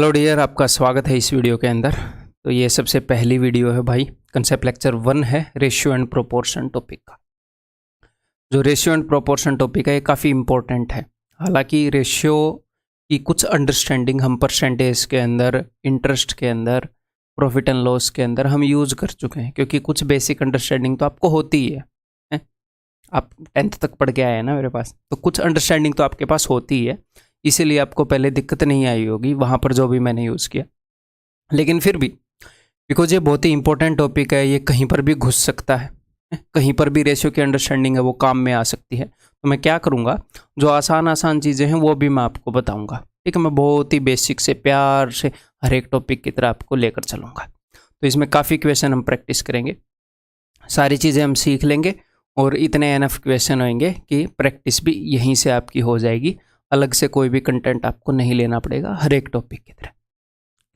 Hello dear, आपका स्वागत है इस वीडियो के अंदर। तो ये सबसे पहली वीडियो है भाई, कंसेप्ट लेक्चर 1 है रेशियो एंड प्रोपोर्शन टॉपिक का। जो रेशियो एंड प्रोपोर्शन टॉपिक है ये काफ़ी इंपॉर्टेंट है। हालांकि रेशियो की कुछ अंडरस्टैंडिंग हम परसेंटेज के अंदर, इंटरेस्ट के अंदर, प्रॉफिट एंड लॉस के अंदर हम यूज़ कर चुके हैं, क्योंकि कुछ बेसिक अंडरस्टैंडिंग तो आपको होती ही है। आप 10th तक पढ़ के आए हैं ना मेरे पास, तो कुछ अंडरस्टैंडिंग तो आपके पास होती ही है, इसीलिए आपको पहले दिक्कत नहीं आई होगी वहाँ पर जो भी मैंने यूज़ किया। लेकिन फिर भी बिकॉज ये बहुत ही इंपॉर्टेंट टॉपिक है, ये कहीं पर भी घुस सकता है, कहीं पर भी रेशियो की अंडरस्टैंडिंग है वो काम में आ सकती है। तो मैं क्या करूँगा, जो आसान चीज़ें हैं वो भी मैं आपको बताऊँगा। ठीक है, मैं बहुत ही बेसिक से प्यार से हर एक टॉपिक की तरह आपको लेकर चलूँगा। तो इसमें काफ़ी क्वेश्चन हम प्रैक्टिस करेंगे, सारी चीज़ें हम सीख लेंगे और इतने एनफ क्वेश्चन होंगे कि प्रैक्टिस भी यहीं से आपकी हो जाएगी। अलग से कोई भी कंटेंट आपको नहीं लेना पड़ेगा, हर एक टॉपिक की तरह।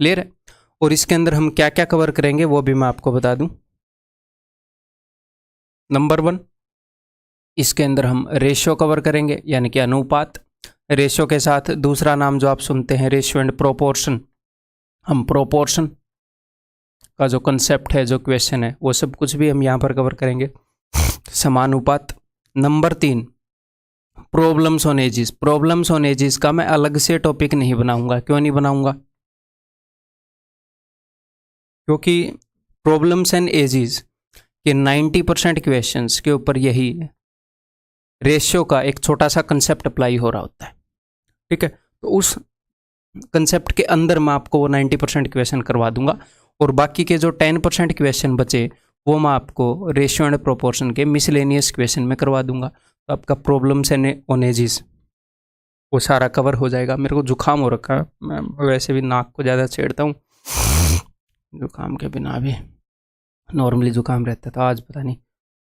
क्लियर है? और इसके अंदर हम क्या क्या कवर करेंगे वो भी मैं आपको बता दूं। नंबर 1, इसके अंदर हम रेशियो कवर करेंगे, यानी कि अनुपात। रेशियो के साथ दूसरा नाम जो आप सुनते हैं रेशियो एंड प्रोपोर्शन, हम प्रोपोर्शन का जो कंसेप्ट है, जो क्वेश्चन है, वो सब कुछ भी हम यहाँ पर कवर करेंगे। समानुपात। Number 3, problems on ages. Problems on ages का मैं अलग से टॉपिक नहीं बनाऊंगा। क्यों नहीं बनाऊंगा? क्योंकि प्रॉब्लम्स एंड एजेस के 90% क्वेश्चंस के ऊपर यही रेशियो का एक छोटा सा कंसेप्ट अप्लाई हो रहा होता है। ठीक है, तो उस कंसेप्ट के अंदर मैं आपको वो 90% क्वेश्चन करवा दूंगा, और बाकी के जो 10% क्वेश्चन बचे वो मैं आपको रेशियो एंड प्रोपोर्शन के मिसलेनियस क्वेश्चन में करवा दूंगा। तो आपका प्रॉब्लम्स एंड ऑन एजेस वो सारा कवर हो जाएगा। मेरे को जुकाम हो रखा है, मैं वैसे भी नाक को ज़्यादा छेड़ता हूँ, जुकाम के बिना भी नॉर्मली जुकाम रहता है, तो आज पता नहीं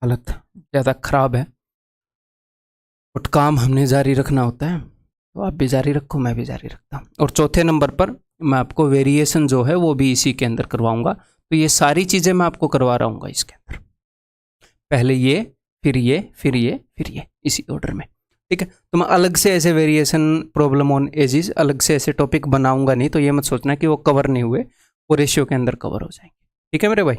हालत ज़्यादा ख़राब है। बट काम हमने जारी रखना होता है, तो आप भी जारी रखो, मैं भी जारी रखता हूँ। और चौथे नंबर पर मैं आपको वेरिएशन जो है वो भी इसी के अंदर करवाऊँगा। तो ये सारी चीज़ें मैं आपको करवा रहा हूँ इसके अंदर, पहले ये, फिर ये, फिर ये, फिर ये, इसी ऑर्डर में। ठीक है, तो मैं अलग से ऐसे वेरिएशन, प्रॉब्लम ऑन एजेस अलग से ऐसे टॉपिक बनाऊंगा नहीं, तो ये मत सोचना कि वो कवर नहीं हुए, वो रेशियो के अंदर कवर हो जाएंगे। ठीक है मेरे भाई,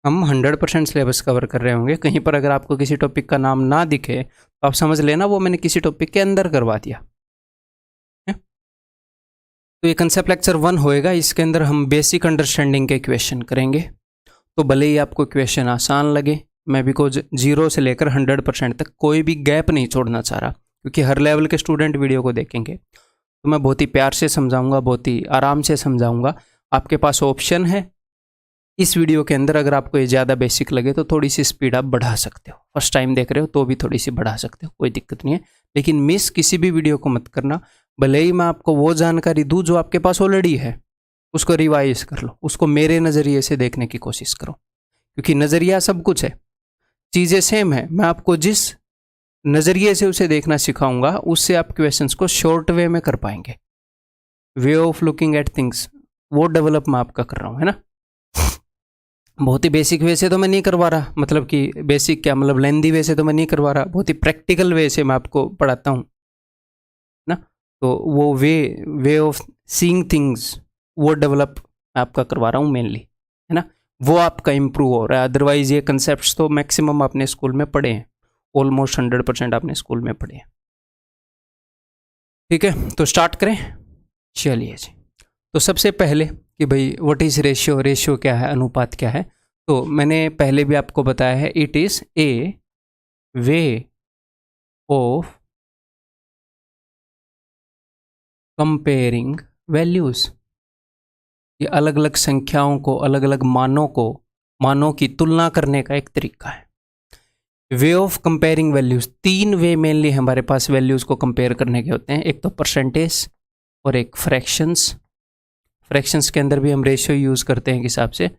हम 100% सिलेबस कवर कर रहे होंगे। कहीं पर अगर आपको किसी टॉपिक का नाम ना दिखे तो आप समझ लेना वो मैंने किसी टॉपिक के अंदर करवा दिया है? तो ये कंसेप्ट लेक्चर 1 होएगा, इसके अंदर हम बेसिक अंडरस्टैंडिंग के क्वेश्चन करेंगे। तो भले ही आपको क्वेश्चन आसान लगे, मैं बिकॉज 0 से लेकर 100% तक कोई भी गैप नहीं छोड़ना चाह रहा, क्योंकि हर लेवल के स्टूडेंट वीडियो को देखेंगे। तो मैं बहुत ही प्यार से समझाऊंगा, बहुत ही आराम से समझाऊंगा। आपके पास ऑप्शन है इस वीडियो के अंदर, अगर आपको ये ज़्यादा बेसिक लगे तो थोड़ी सी स्पीड आप बढ़ा सकते हो। फर्स्ट टाइम देख रहे हो तो भी थोड़ी सी बढ़ा सकते हो, कोई दिक्कत नहीं है। लेकिन मिस किसी भी वीडियो को मत करना। भले ही मैं आपको वो जानकारी दूँ जो आपके पास ऑलरेडी है, उसको रिवाइज कर लो, उसको मेरे नज़रिए से देखने की कोशिश करो, क्योंकि नज़रिया सब कुछ है, चीज़ें सेम है। मैं आपको जिस नज़रिए से उसे देखना सिखाऊंगा, उससे आप क्वेश्चंस को शॉर्ट वे में कर पाएंगे। Way of looking at things वो डेवलप मैं आपका कर रहा हूँ, है ना। बहुत ही बेसिक वे से तो मैं नहीं करवा रहा, मतलब कि बेसिक क्या मतलब लेंदी वे से तो मैं नहीं करवा रहा, बहुत ही प्रैक्टिकल वे से मैं आपको पढ़ाता हूँ ना। तो वो वे ऑफ सीइंग थिंग्स वो डेवलप आपका करवा रहा हूँ मेनली, है ना। वो आपका इम्प्रूव हो रहा है। अदरवाइज ये कंसेप्ट्स तो मैक्सिमम आपने स्कूल में पढ़े हैं, ऑलमोस्ट 100% आपने स्कूल में पढ़े हैं। ठीक है, तो स्टार्ट करें। चलिए जी, तो सबसे पहले कि भाई व्हाट इज़ रेशियो, रेशियो क्या है, अनुपात क्या है। तो मैंने पहले भी आपको बताया है, it is a way of comparing values. ये अलग अलग संख्याओं को, अलग अलग मानों की तुलना करने का एक तरीका है। Way of comparing values, 3 way mainly हमारे पास वैल्यूज़ को कंपेयर करने के होते हैं। एक तो परसेंटेज और एक फ्रैक्शंस। फ्रैक्शंस के अंदर भी हम रेशियो यूज़ करते हैं हिसाब से,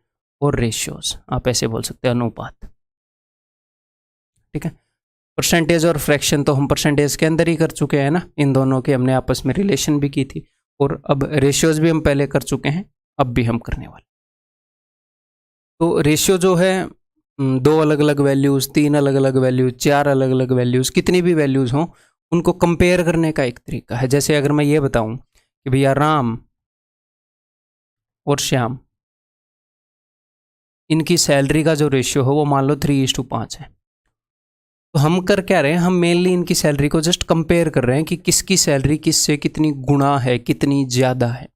और रेशियोज आप ऐसे बोल सकते हैं, अनुपात। ठीक है, परसेंटेज और फ्रैक्शन तो हम परसेंटेज के अंदर ही कर चुके हैं ना, इन दोनों के हमने आपस में रिलेशन भी की थी, और अब रेशियोज भी हम पहले कर चुके हैं, अब भी हम करने वाले। तो रेशियो जो है 2 अलग अलग वैल्यूज़, 3 अलग अलग वैल्यूज़, 4 अलग अलग वैल्यूज़, कितनी भी वैल्यूज़ हों उनको कंपेयर करने का एक तरीका है। जैसे अगर मैं ये बताऊं कि भैया राम और श्याम, इनकी सैलरी का जो रेशियो हो वो मान लो 3:5 है। तो हम कर क्या रहे हैं, हम मेनली इनकी सैलरी को जस्ट कंपेयर कर रहे हैं कि किसकी सैलरी किससे कितनी गुना है, कितनी ज़्यादा है।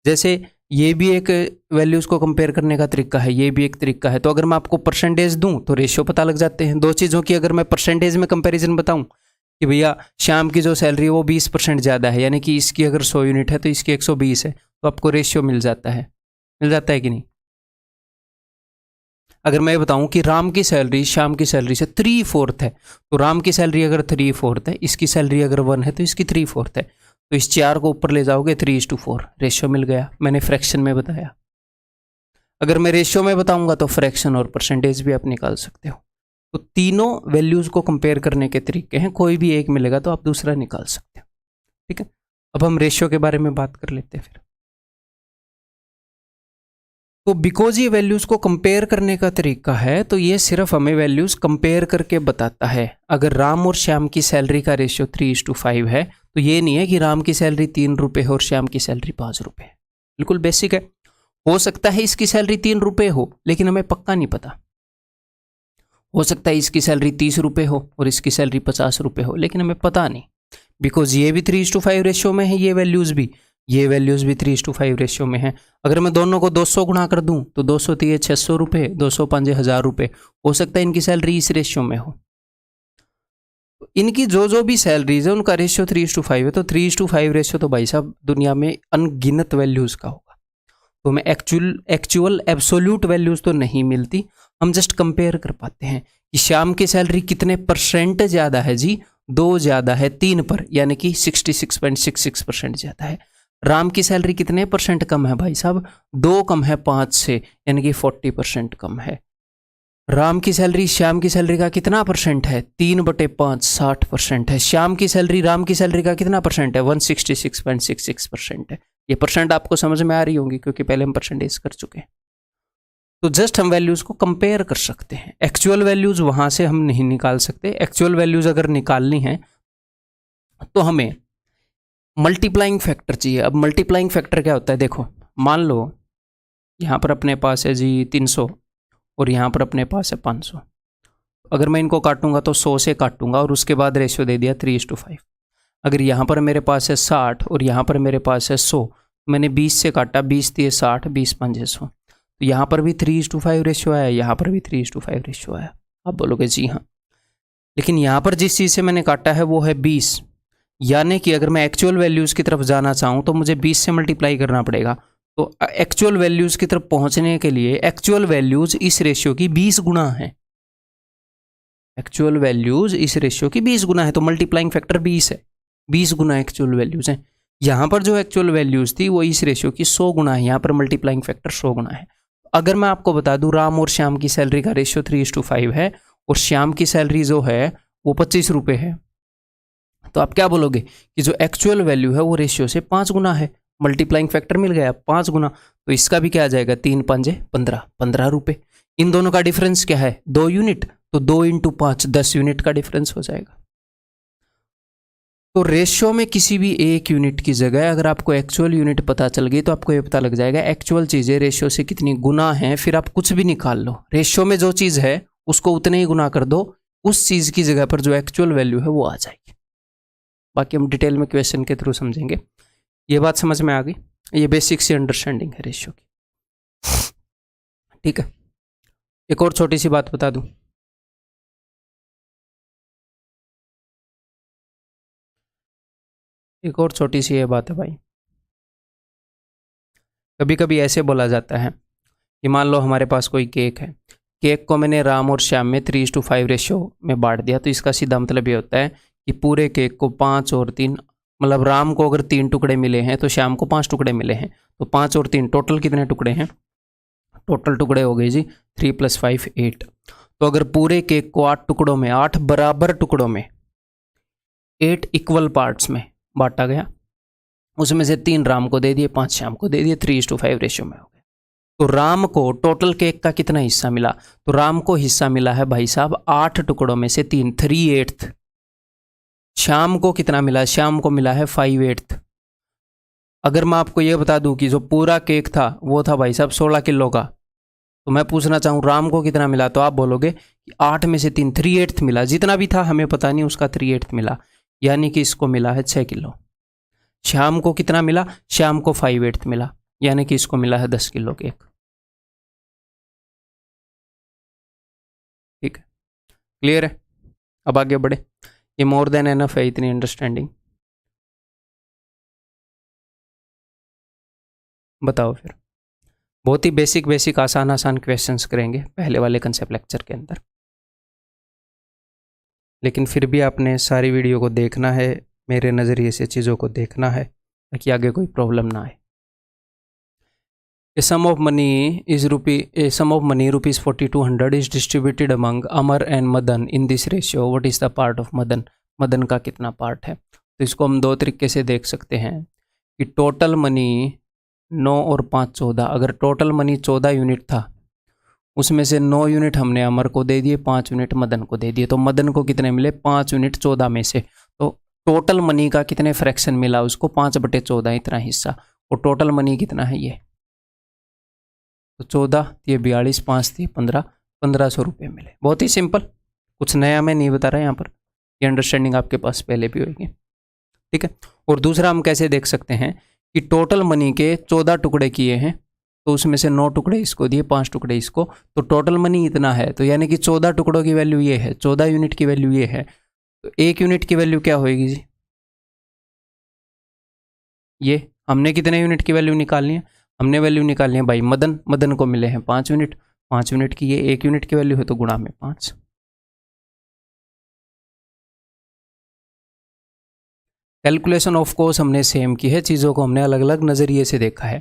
जैसे ये भी एक वैल्यूज़ को कंपेयर करने का तरीका है, ये भी एक तरीका है। तो अगर मैं आपको परसेंटेज दूं तो रेशियो पता लग जाते हैं। दो चीज़ों की अगर मैं परसेंटेज में कंपैरिजन बताऊं कि भैया श्याम की जो सैलरी है वो 20% ज़्यादा है, यानी कि इसकी अगर 100 यूनिट है तो इसकी 120 है, तो आपको रेशियो मिल जाता है कि नहीं। अगर मैं बताऊं कि राम की सैलरी श्याम की सैलरी से 3/4 है, तो राम की सैलरी अगर 3/4 है, इसकी सैलरी अगर 1 है तो इसकी 3/4 है, तो इस 4 को ऊपर ले जाओगे 3:4, रेशियो मिल गया। मैंने फ्रैक्शन में बताया। अगर मैं रेशियो में बताऊंगा तो फ्रैक्शन और परसेंटेज भी आप निकाल सकते हो। तो तीनों वैल्यूज़ को कंपेयर करने के तरीके हैं, कोई भी एक मिलेगा तो आप दूसरा निकाल सकते हो। ठीक है, अब हम रेशियो के बारे में बात कर लेते हैं फिर। तो बिकॉज ये वैल्यूज़ को कंपेयर करने का तरीका है, तो ये सिर्फ हमें वैल्यूज़ कंपेयर करके बताता है। अगर राम और श्याम की सैलरी का रेशियो 3:5 है, तो ये नहीं है कि राम की सैलरी 3 रुपये है और श्याम की सैलरी 5 रुपये है। बिल्कुल बेसिक है। हो सकता है इसकी सैलरी 3 रुपये हो, लेकिन हमें पक्का नहीं पता। हो सकता है इसकी सैलरी 30 रुपये हो और इसकी सैलरी 50 रुपये हो, लेकिन हमें पता नहीं, बिकॉज ये भी 3:5 रेशियो में है, ये वैल्यूज़ भी 3:5 रेशियो में है। अगर मैं दोनों को 200 गुणा कर दूं तो 200 3 600 रुपये, 200 5 1000 रुपये। हो सकता है इनकी सैलरी इस रेशियो में हो। इनकी जो भी सैलरीज है उनका रेशियो 3:5 है, तो 3:5 रेशियो तो भाई साहब दुनिया में अनगिनत वैल्यूज़ का होगा। तो हमें एक्चुअल एब्सोल्यूट वैल्यूज़ तो नहीं मिलती, हम जस्ट कंपेयर कर पाते हैं कि श्याम की सैलरी कितने परसेंट ज़्यादा है जी, 2 ज़्यादा है 3 पर, यानी कि 66.66% ज़्यादा है। राम की सैलरी कितने परसेंट कम है भाई साहब, 2 कम है 5 से, यानी कि 40% कम है। राम की सैलरी श्याम की सैलरी का कितना परसेंट है, 3/5 60% है। श्याम की सैलरी राम की सैलरी का कितना परसेंट है, 166.66% है। ये परसेंट आपको समझ में आ रही होंगी क्योंकि पहले हम परसेंटेज कर चुके हैं। तो जस्ट हम वैल्यूज़ को कंपेयर कर सकते हैं, एक्चुअल वैल्यूज़ वहाँ से हम नहीं निकाल सकते। एक्चुअल वैल्यूज़ अगर निकालनी है तो हमें मल्टीप्लाइंग फैक्टर चाहिए। अब मल्टीप्लाइंग फैक्टर क्या होता है, देखो मान लो यहाँ पर अपने पास है जी 300 और यहाँ पर अपने पास है 500। अगर मैं इनको काटूंगा तो 100 से काटूंगा और उसके बाद रेशियो दे दिया 3:5। अगर यहाँ पर मेरे पास है 60 और यहाँ पर मेरे पास है 100, मैंने 20 से काटा, 20 3 60, 20 5 100, तो यहाँ पर भी 3:5 रेशियो आया, यहाँ पर भी 3:5 रेशियो आया। आप बोलोगे जी हाँ, लेकिन यहाँ पर जिस चीज़ से मैंने काटा है वो है 20, यानी कि अगर मैं एक्चुअल वैल्यूज़ की तरफ जाना चाहूँ तो मुझे 20 से मल्टीप्लाई करना पड़ेगा। तो एक्चुअल वैल्यूज़ की तरफ पहुँचने के लिए एक्चुअल वैल्यूज़ इस रेशियो की 20 गुना है। एक्चुअल वैल्यूज़ इस रेशियो की 20 गुना है, तो मल्टीप्लाइंग फैक्टर 20 है, 20 गुना एक्चुअल वैल्यूज़ हैं। यहाँ पर जो एक्चुअल वैल्यूज़ थी वो इस रेशियो की 100 गुना है, यहाँ पर मल्टीप्लाइंग फैक्टर 100 गुना है। अगर मैं आपको बता दूँ राम और श्याम की सैलरी का रेशियो 3:5 है और श्याम की सैलरी जो है वो 25 रुपये है, तो आप क्या बोलोगे कि जो एक्चुअल वैल्यू है वो रेशियो से 5 गुना है। मल्टीप्लाइंग फैक्टर मिल गया 5 गुना, तो इसका भी क्या आ जाएगा, 3 5 15, 15 रुपये। इन दोनों का डिफरेंस क्या है, 2 यूनिट, तो 2 × 5 10 यूनिट का डिफरेंस हो जाएगा। तो रेशियो में किसी भी एक यूनिट की जगह अगर आपको एक्चुअल यूनिट पता चल गई तो आपको ये पता लग जाएगा एक्चुअल चीज़ें रेशियो से कितनी गुना हैं, फिर आप कुछ भी निकाल लो। रेशियो में जो चीज़ है उसको उतने ही गुना कर दो, उस चीज़ की जगह पर जो एक्चुअल वैल्यू है वो आ जाएगी। बाकी हम डिटेल में क्वेश्चन के थ्रू समझेंगे। ये बात समझ में आ गई, ये बेसिक सी अंडरस्टैंडिंग है रेशियो की। ठीक है, एक और छोटी सी बात बता दूं, एक और छोटी सी ये बात है भाई, कभी कभी ऐसे बोला जाता है कि मान लो हमारे पास कोई केक है, केक को मैंने राम और श्याम में 3:5 रेशियो में बांट दिया, तो इसका सीधा मतलब ये होता है कि पूरे केक को 5 और 3, मतलब राम को अगर 3 टुकड़े मिले हैं तो श्याम को 5 टुकड़े मिले हैं, तो 5 और 3 टोटल कितने टुकड़े हैं, टोटल टुकड़े हो गए जी 3 + 5 8। तो अगर पूरे केक को 8 टुकड़ों में, 8 बराबर टुकड़ों में 8 इक्वल पार्ट्स में बांटा गया, उसमें से 3 राम को दे दिए, 5 श्याम को दे दिए, 3:5 रेशियो में हो गया। तो राम को टोटल केक का कितना हिस्सा मिला, तो राम को हिस्सा मिला है भाई साहब 8 टुकड़ों में से 3, 3/8। श्याम को कितना मिला, श्याम को मिला है 5/8। अगर मैं आपको ये बता दूं कि जो पूरा केक था वो था भाई साहब 16 किलो का, तो मैं पूछना चाहूँ राम को कितना मिला, तो आप बोलोगे कि 8 में से 3 3/8 मिला, जितना भी था हमें पता नहीं, उसका 3/8 मिला, यानी कि इसको मिला है 6 किलो। श्याम को कितना मिला, श्याम को 5/8 मिला, यानी कि इसको मिला है 10 किलो केक। ठीक है, क्लियर है। अब आगे बढ़े, ये मोर देन एनफ है इतनी अंडरस्टैंडिंग। बताओ फिर, बहुत ही बेसिक आसान क्वेश्चंस करेंगे पहले वाले कंसेप्ट लेक्चर के अंदर, लेकिन फिर भी आपने सारी वीडियो को देखना है, मेरे नज़रिए से चीज़ों को देखना है ताकि आगे कोई प्रॉब्लम ना आए। A sum of money rupees 4200 is distributed among Amar and Madan in this ratio. What is the part of Madan? Madan का कितना पार्ट है? तो इसको हम दो तरीके से देख सकते हैं कि टोटल मनी 9 और 5 14, अगर टोटल मनी 14 यूनिट था उसमें से 9 यूनिट हमने अमर को दे दिए, 5 यूनिट मदन को दे दिए, तो मदन को कितने मिले? 5 यूनिट 14 में से। तो टोटल मनी का कितने फ्रैक्शन मिला उसको? 5/14 इतना हिस्सा। और टोटल मनी कितना है ये? तो 14, ये 42, 5 थी 15, 1500 रुपये मिले। बहुत ही सिंपल, कुछ नया मैं नहीं बता रहा यहाँ पर, ये अंडरस्टैंडिंग आपके पास पहले भी होगी। ठीक है, और दूसरा हम कैसे देख सकते हैं कि टोटल मनी के 14 टुकड़े किए हैं, तो उसमें से 9 टुकड़े इसको दिए, 5 टुकड़े इसको, तो टोटल मनी इतना है, तो यानी कि 14 टुकड़ों की वैल्यू ये है, 14 यूनिट की वैल्यू ये है, तो 1 यूनिट की वैल्यू क्या होगी जी? ये हमने कितने यूनिट की वैल्यू निकालनी है? हमने वैल्यू निकालनी है भाई मदन को मिले हैं 5 यूनिट, 5 यूनिट की ये 1 यूनिट की वैल्यू है, तो गुणा में 5। कैलकुलेशन ऑफ कोर्स हमने सेम की है, चीज़ों को हमने अलग अलग नज़रिए से देखा है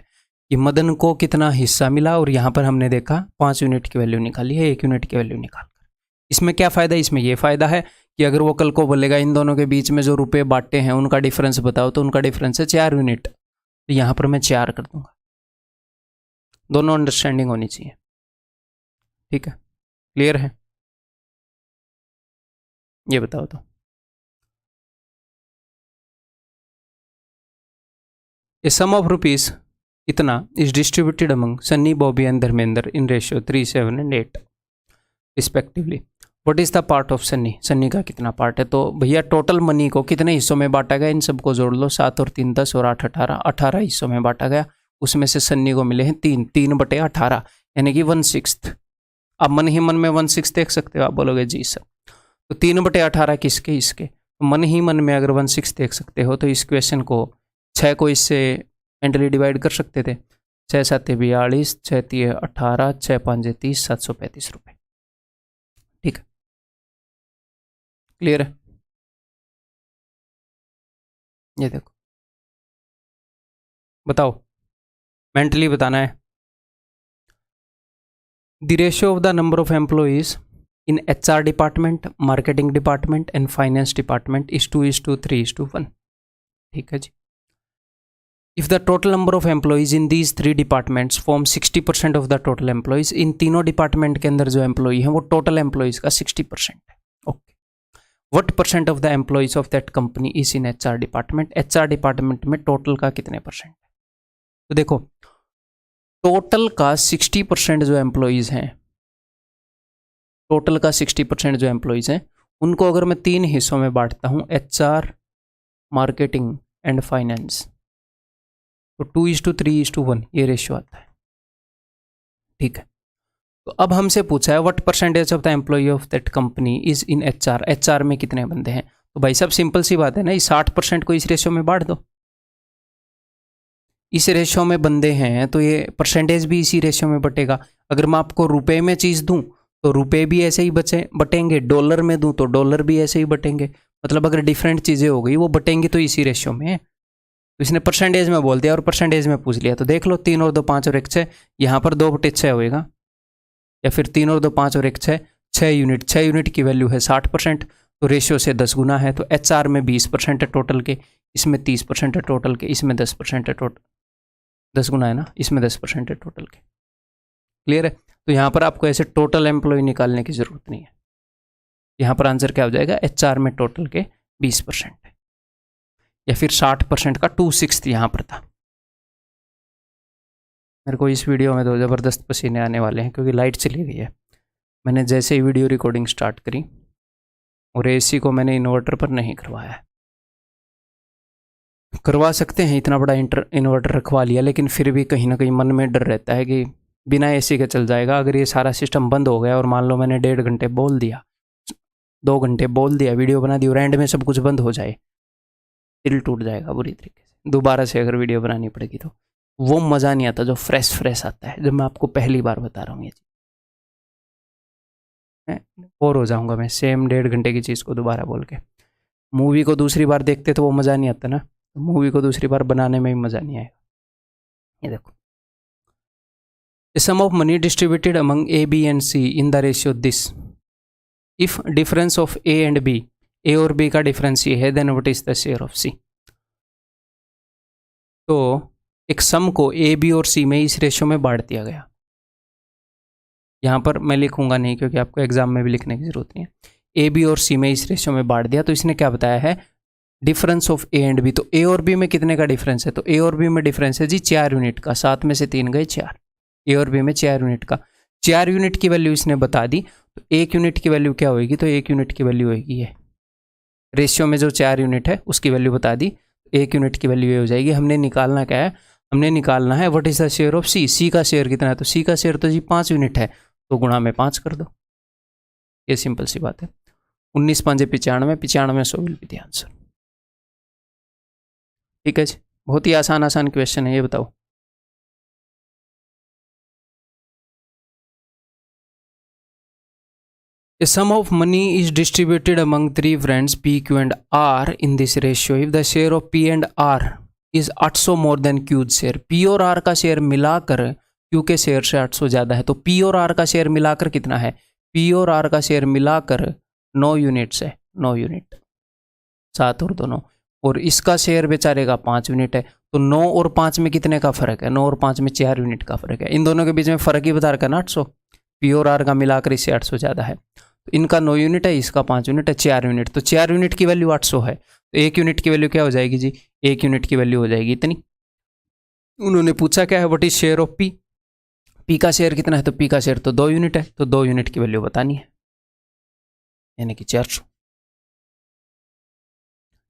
कि मदन को कितना हिस्सा मिला, और यहाँ पर हमने देखा 5 यूनिट की वैल्यू निकाली है, 1 यूनिट की वैल्यू निकालकर। इसमें क्या फ़ायदा? इसमें यह फ़ायदा है कि अगर वो कल को बोलेगा इन दोनों के बीच में जो रुपए बांटे हैं उनका डिफरेंस बताओ, तो उनका डिफरेंस है 4 यूनिट, तो यहाँ पर मैं 4 कर दूंगा। दोनों अंडरस्टैंडिंग होनी चाहिए। ठीक है, क्लियर है? ये बताओ तो ए सम ऑफ रुपीज इतना is distributed among Sunny, Bobby and Dharmendra in ratio 3, 7 and 8 respectively. What is the part of Sunny? Sunny का कितना पार्ट है? तो भैया टोटल मनी को कितने हिस्सों में बांटा गया, इन सबको जोड़ लो, 7 और 3 10 और 8 18, 18 हिस्सों में बांटा गया। उसमें से सन्नी को मिले हैं 3/18, यानी कि 1/6। अब मन ही मन में 1/6 देख सकते हो, आप बोलोगे जी सर, तो 3/18 किसके? इसके। मन ही मन में अगर 1/6 देख सकते हो तो इस क्वेश्चन को 6 को इससे मेंटली डिवाइड कर सकते थे। 6 7 42, 6 3 18, 6 5 30, 735 रुपये। ठीक है, क्लियर है? ये देखो, बताओ, मेंटली बताना है। The ratio of the number of employees in HR department, marketing department and finance department is 2:3:1। ठीक है जी। If the total number of employees in these 3 departments form 60% of the total employees, इन तीनों department के अंदर जो employee है वो टोटल एम्प्लॉइज का 60% है। Okay, what percent of the employees of that company is in HR department? HR department में टोटल का कितने परसेंट है? तो देखो, टोटल का 60% जो एम्प्लॉइज हैं, टोटल का 60% जो एम्प्लॉइज हैं, उनको अगर मैं 3 हिस्सों में बांटता हूं, HR, मार्केटिंग एंड फाइनेंस, तो 2:3:1 ये रेशियो आता है। ठीक है, तो अब हमसे पूछा है what percentage of the employ of that company is in HR? HR में कितने बंदे हैं? तो भाई साहब सिंपल सी बात है ना, इस 60% को इस रेशियो में बांट दो। इस रेशियो में बंदे हैं तो ये परसेंटेज भी इसी रेशियो में बटेगा। अगर मैं आपको रुपए में चीज़ दूं तो रुपए भी ऐसे ही बटेंगे, डॉलर में दूं तो डॉलर भी ऐसे ही बटेंगे। मतलब अगर डिफरेंट चीज़ें हो गई वो बटेंगी तो इसी रेशियो में। तो इसने परसेंटेज में बोल दिया और परसेंटेज में पूछ लिया, तो देख लो 3 और 2 5 और 1 6, यहाँ पर 2/6 होएगा, या फिर 3 और 2 5 और 1 6, 6 यूनिट, 6 यूनिट की वैल्यू है 60%, तो रेशियो से 10 गुना है। तो HR में 20% है टोटल के, इसमें 30% है टोटल के, इसमें 10% है टोटल, 10 गुना है ना, इसमें 10% है टोटल के। क्लियर है? तो यहाँ पर आपको ऐसे टोटल एम्प्लॉय निकालने की जरूरत नहीं है। यहाँ पर आंसर क्या हो जाएगा? HR में टोटल के 20% है, या फिर 60% का 2/6 यहाँ पर था। मेरे को इस वीडियो में तो ज़बरदस्त पसीने आने वाले हैं क्योंकि लाइट चली गई है। मैंने जैसे ही वीडियो रिकॉर्डिंग स्टार्ट करी और एसी को मैंने इन्वर्टर पर नहीं करवाया है। करवा सकते हैं, इतना बड़ा इन्वर्टर रखवा लिया, लेकिन फिर भी कहीं ना कहीं मन में डर रहता है कि बिना एसी के चल जाएगा। अगर ये सारा सिस्टम बंद हो गया और मान लो मैंने 1.5 घंटे बोल दिया, 2 घंटे बोल दिया, वीडियो बना दी और एंड में सब कुछ बंद हो जाए, दिल टूट जाएगा बुरी तरीके से। दोबारा से अगर वीडियो बनानी पड़ेगी तो वो मज़ा नहीं आता जो फ्रेश आता है, जब मैं आपको पहली बार बता रहा हूँ ये चीज़। बोर हो जाऊंगा मैं सेम 1.5 घंटे की चीज़ को दोबारा बोल के। मूवी को दूसरी बार देखते तो वो मज़ा नहीं आता ना, तो मूवी को दूसरी बार बनाने में भी मज़ा नहीं आएगा। ये देखो, the sum of money distributed among A, B and C in the ratio this. If difference of A and B, A और B का डिफरेंस ये है, then what is the share of C? तो एक सम को A, B और C में इस रेशियो में बांट दिया गया। यहाँ पर मैं लिखूंगा नहीं क्योंकि आपको एग्जाम में भी लिखने की जरूरत नहीं है। ए बी और सी में इस रेशियो में बांट दिया, तो इसने क्या बताया है, difference of A and B. तो ए और बी में कितने का डिफरेंस है, तो ए और बी में डिफरेंस है जी 4 यूनिट का, 7 में से 3 गए 4, ए और बी में 4 यूनिट का। 4 यूनिट की वैल्यू इसने बता दी, तो 1 यूनिट की वैल्यू क्या होगी, तो 1 यूनिट की वैल्यू होगी ये रेशियो में जो 4 यूनिट है उसकी वैल्यू बता दी, 1 यूनिट की वैल्यू ये हो जाएगी। हमने निकालना क्या है, हमने निकालना है what is the share of C, C का शेयर कितना है, तो सी का शेयर तो जी 5 यूनिट है, तो गुणा में 5 कर दो, ये सिंपल सी बात है। 19 5 95, 95 100 विल बी द आंसर। ठीक है जी, बहुत ही आसान क्वेश्चन है, ये बताओ। A sum of money is distributed among 3 friends P, Q and R in this ratio. If the share of P and R is 800 more than Q's share, P और R का share मिलाकर Q के share से 800 ज़्यादा है, तो P और R का शेयर मिलाकर कितना है, P और R का शेयर मिलाकर 9 यूनिट्स है, 9 यूनिट, 7 और 2 9, और इसका शेयर बेचारे का 5 यूनिट है, तो 9 और 5 में कितने का फर्क है, 9 और 5 में 4 यूनिट का फर्क है। इन दोनों के बीच में फर्क ही बता रखा है ना 800, P और R का मिलाकर इससे 800 ज़्यादा है, तो इनका 9 यूनिट है, इसका 5 यूनिट है, 4 यूनिट, तो 4 यूनिट की वैल्यू 800 है, तो 1 यूनिट की वैल्यू क्या हो जाएगी जी, 1 यूनिट की वैल्यू हो जाएगी इतनी। उन्होंने पूछा क्या है, what is share of P, P का शेयर कितना है, तो पी का शेयर तो 2 यूनिट है, तो 2 यूनिट की वैल्यू बतानी है, यानी कि 400।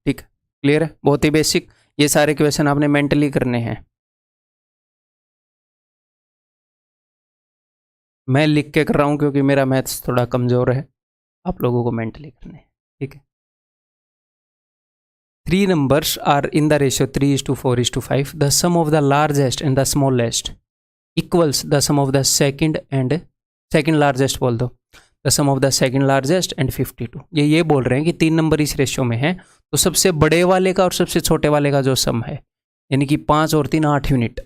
ठीक है, क्लियर है, बहुत ही बेसिक। ये सारे क्वेश्चन आपने मेंटली करने हैं, मैं लिख के कर रहा हूं क्योंकि मेरा मैथ्स थोड़ा कमजोर है, आप लोगों को मेंटली करने हैं। ठीक है, 3 numbers are in the ratio 3:4:5. The sum of the largest and the smallest equals the sum of the second largest बोल दो, the sum of the second largest and 52। ये बोल रहे हैं कि 3 नंबर इस रेशियो में है, तो सबसे बड़े वाले का और सबसे छोटे वाले का जो सम है, यानी कि 5 और 3 8 यूनिट,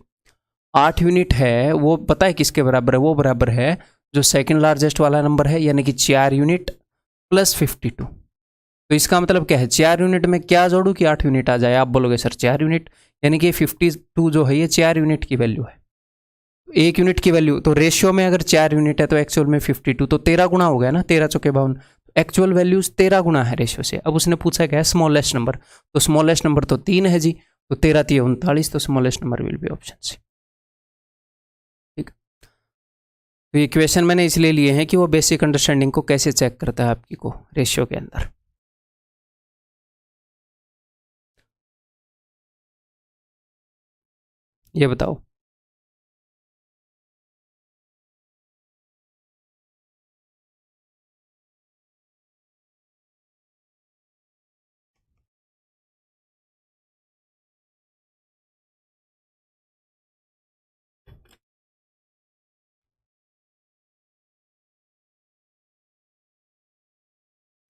8 यूनिट है, वो पता है किसके बराबर है, वो बराबर है जो सेकंड लार्जेस्ट वाला नंबर है, यानी कि 4 यूनिट प्लस 52। तो इसका मतलब क्या है, 4 यूनिट में क्या जोड़ू कि 8 यूनिट आ जाए, आप बोलोगे सर 4 यूनिट, यानी कि 52 जो है ये 4 यूनिट की वैल्यू है, 1 यूनिट की वैल्यू, तो रेशियो में अगर 4 यूनिट है तो एक्चुअल में 52, तो 13 गुना हो गया ना, 13 चौके 52, एक्चुअल वैल्यूज 13 गुना है रेशियो से। अब उसने पूछा क्या है, स्मॉलेस्ट नंबर, तो स्मॉलेस्ट नंबर तो 3 है जी, तो 13 3 39, तो smallest number will be option C. ठीक, तो ये क्वेश्चन मैंने इसलिए लिए हैं कि वो बेसिक अंडरस्टैंडिंग को कैसे चेक करता है आपकी को रेशियो के अंदर। ये बताओ,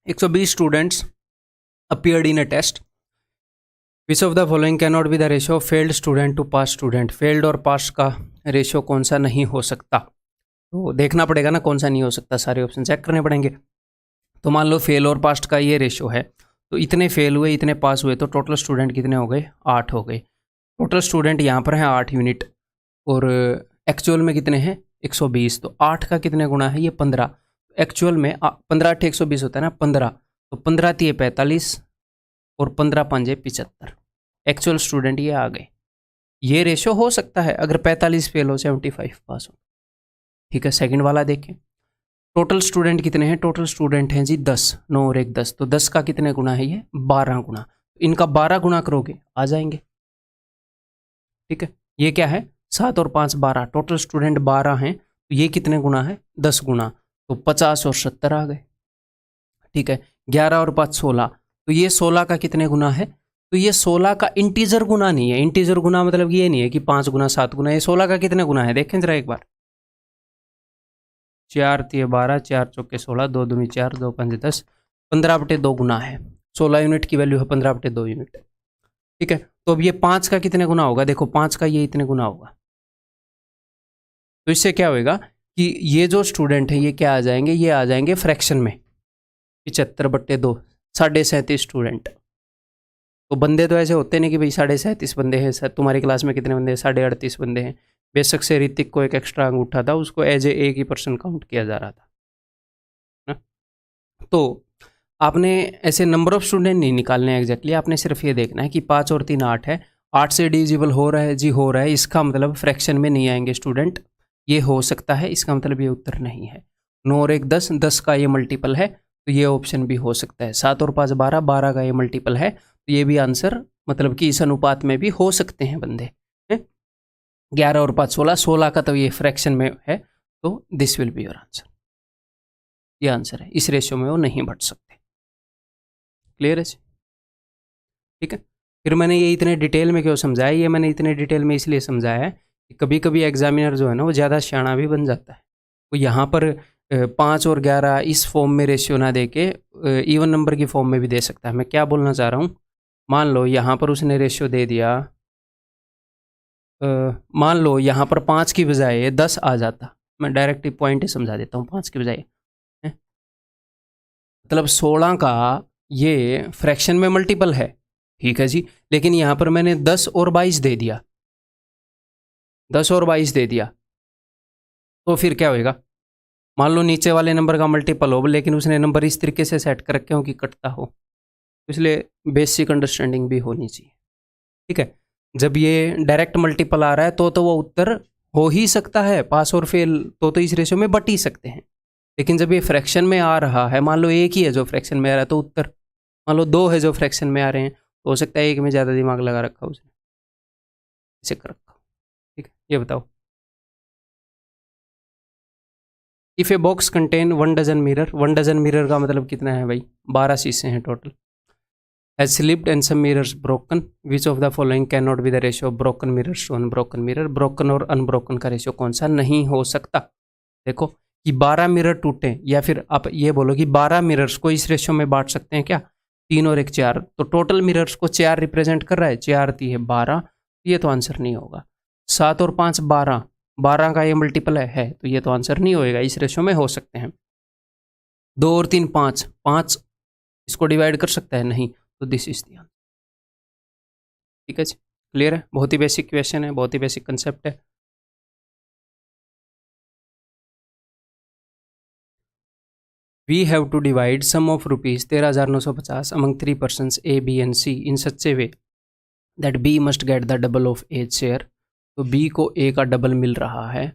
एक 120 students appeared in a test. Which of the following cannot be the ratio of failed student to pass student? failed और pass का रेशियो कौन सा नहीं हो सकता, तो देखना पड़ेगा ना कौन सा नहीं हो सकता, सारे ऑप्शन चेक करने पड़ेंगे। तो मान लो फेल और पास का ये रेशियो है, तो इतने फेल हुए इतने पास हुए, तो टोटल स्टूडेंट कितने हो गए, 8 हो गए। टोटल स्टूडेंट यहाँ पर हैं 8 यूनिट, और एक्चुअल में कितने हैं 120, तो 8 का कितने गुना है, ये 15, एक्चुअल में 15 8 120 होता है ना 15, तो 15 3 45 और 15 5 75, एक्चुअल स्टूडेंट ये आ गए। ये रेशियो हो सकता है अगर 45 फेल हो 75 पास हो। ठीक है, सेकंड वाला देखें। टोटल स्टूडेंट कितने हैं? टोटल स्टूडेंट हैं जी 10, 9 और 1 10, तो 10 का कितने गुना है? ये 12 गुना। इनका 12 गुना करोगे आ जाएंगे। ठीक है, ये क्या है? 7 और 5 12, टोटल स्टूडेंट 12 हैं, तो ये कितने गुना है? 10 गुना, तो 50 और 70 आ गए। ठीक है, 11 और 5 16, तो ये 16 का कितने गुना है? तो ये 16 का इंटीजर गुना नहीं है। इंटीजर गुना मतलब ये नहीं है कि 5 गुना 7 गुना, ये 16 का कितने गुना है देखें जरा एक बार। 4 3 12, 4 चौके 16, 2 दूनी 4, 2 5 10, 15/2 गुना है। 16 यूनिट की वैल्यू है 15/2 यूनिट। ठीक है, तो अब ये 5 का कितने गुना होगा? देखो 5 का ये इतने गुना होगा। तो इससे क्या होएगा कि ये जो स्टूडेंट है ये क्या आ जाएंगे? ये आ जाएंगे फ्रैक्शन में 75/2, 37.5 स्टूडेंट। तो बंदे तो ऐसे होते नहीं कि भाई 37.5 बंदे हैं, सर तुम्हारी क्लास में कितने बंदे हैं? 38.5 बंदे हैं। बेशक से ऋतिक को एक एक्स्ट्रा अंगूठा था, उसको एज ए एक ही पर्सन काउंट किया जा रहा था ना? तो आपने ऐसे नंबर ऑफ स्टूडेंट नहीं निकालने हैं एग्जैक्टली, आपने सिर्फ ये देखना है कि 5 और 3 8 है, 8 से डिविजिबल हो रहा है जी, हो रहा है, इसका मतलब फ्रैक्शन में नहीं आएंगे स्टूडेंट, ये हो सकता है, इसका मतलब ये उत्तर नहीं है। 9 और 1 10, 10 का ये मल्टीपल है, तो ये ऑप्शन भी हो सकता है। 7 और 5 12, 12 का ये मल्टीपल है, तो ये भी आंसर मतलब कि इस अनुपात में भी हो सकते हैं बंदे। 11 और 5 16, 16 का तो ये फ्रैक्शन में है, तो this will be your answer. ये आंसर है, इस रेशियो में वो नहीं बढ़ सकते। क्लियर है? ठीक है, फिर मैंने ये इतने डिटेल में क्यों समझाया? ये मैंने इतने डिटेल में इसलिए समझाया है कि कभी कभी एग्जामिनर जो है ना वो ज़्यादा शाना भी बन जाता है। वो यहाँ पर 5 और 11 इस फॉर्म में रेशियो ना दे के इवन नंबर की फॉर्म में भी दे सकता है। मैं क्या बोलना चाह रहा हूँ, मान लो यहाँ पर उसने रेशियो दे दिया, मान लो यहाँ पर 5 की बजाय 10 आ जाता। मैं डायरेक्ट पॉइंट ही समझा देता हूँ, 5 की बजाय मतलब 16 का ये फ्रैक्शन में मल्टीपल है, ठीक है जी, लेकिन यहाँ पर मैंने 10 और 22 दे दिया, 10 और 22 दे दिया, तो फिर क्या होएगा? मान लो नीचे वाले नंबर का मल्टीपल हो, लेकिन उसने नंबर इस तरीके से सेट कर रखे हो कि कटता हो, इसलिए बेसिक अंडरस्टैंडिंग भी होनी चाहिए। ठीक है, जब ये डायरेक्ट मल्टीपल आ रहा है तो वो उत्तर हो ही सकता है, पास और फेल तो इस रेशियो में बट ही सकते हैं। लेकिन जब ये फ्रैक्शन में आ रहा है, मान लो एक ही है जो फ्रैक्शन में आ रहा है, तो उत्तर मान लो 2 है जो फ्रैक्शन में आ रहे हैं, तो हो सकता है एक में ज़्यादा दिमाग लगा रखा उसने, इसे कर रखा। ठीक है, ये बताओ। If a box contain 1 dozen mirror, 1 dozen mirror का मतलब कितना है भाई? 12 शीशे हैं total. Has slipped and some mirrors broken. Which of the following cannot be the ratio of broken mirrors to unbroken mirror? broken और unbroken का ratio कौन सा नहीं हो सकता? देखो कि 12 मिरर टूटे, या फिर आप ये बोलो कि 12 मिरर्स को इस रेशियो में बांट सकते हैं क्या? 3 और 1 4, तो टोटल मिरर्स को 4 रिप्रेजेंट कर रहा है, 4 3 है 12, ये तो आंसर नहीं होगा। 7 और 5 12, 12 का ये मल्टीपल है, तो ये तो आंसर नहीं होएगा, इस रेशियो में हो सकते हैं। 2 और 3 5, 5 इसको डिवाइड कर सकता है? नहीं, तो दिस इज द आंसर। ठीक है जी, क्लियर है? बहुत ही बेसिक क्वेश्चन है, बहुत ही बेसिक कंसेप्ट है। We have to divide sum of rupees 13,950 among 3 persons A, B and C in such a way that B must get the double of A share. तो B को A का डबल मिल रहा है,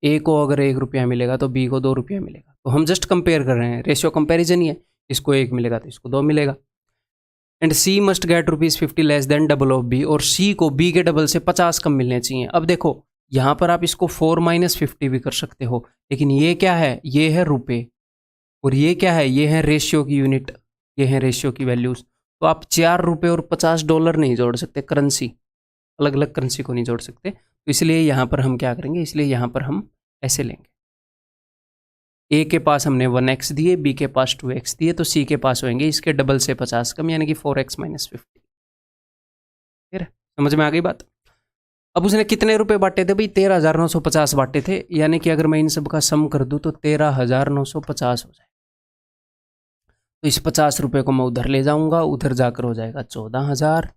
A को अगर 1 रुपया मिलेगा तो B को 2 रुपया मिलेगा। तो हम जस्ट कंपेयर कर रहे हैं, रेशियो कंपेरिजन ही है, इसको 1 मिलेगा तो इसको 2 मिलेगा। And C must get ₹50 less than double of B, और C को B के डबल से 50 कम मिलने चाहिए। अब देखो यहाँ पर आप इसको 4 - 50 भी कर सकते हो, लेकिन ये क्या है? ये है रुपए, और ये क्या है? ये है रेशियो की यूनिट, ये है रेशियो की वैल्यूज। तो आप 4 रुपये और $50 नहीं जोड़ सकते, करेंसी अलग अलग करेंसी को नहीं जोड़ सकते। तो इसलिए यहाँ पर हम क्या करेंगे? इसलिए यहाँ पर हम ऐसे लेंगे, A के पास हमने 1x दिए, B के पास 2x दिए, तो C के पास होंगे इसके डबल से 50 कम, यानी कि 4x - 50। ठीक है, समझ में आ गई बात? अब उसने कितने रुपए बांटे थे भाई? 13,950 बांटे थे, यानी कि अगर मैं इन सब का सम कर दूं तो 13,950 हो जाए। तो इस 50 रुपये को मैं उधर ले जाऊंगा, उधर जाकर हो जाएगा 14,000।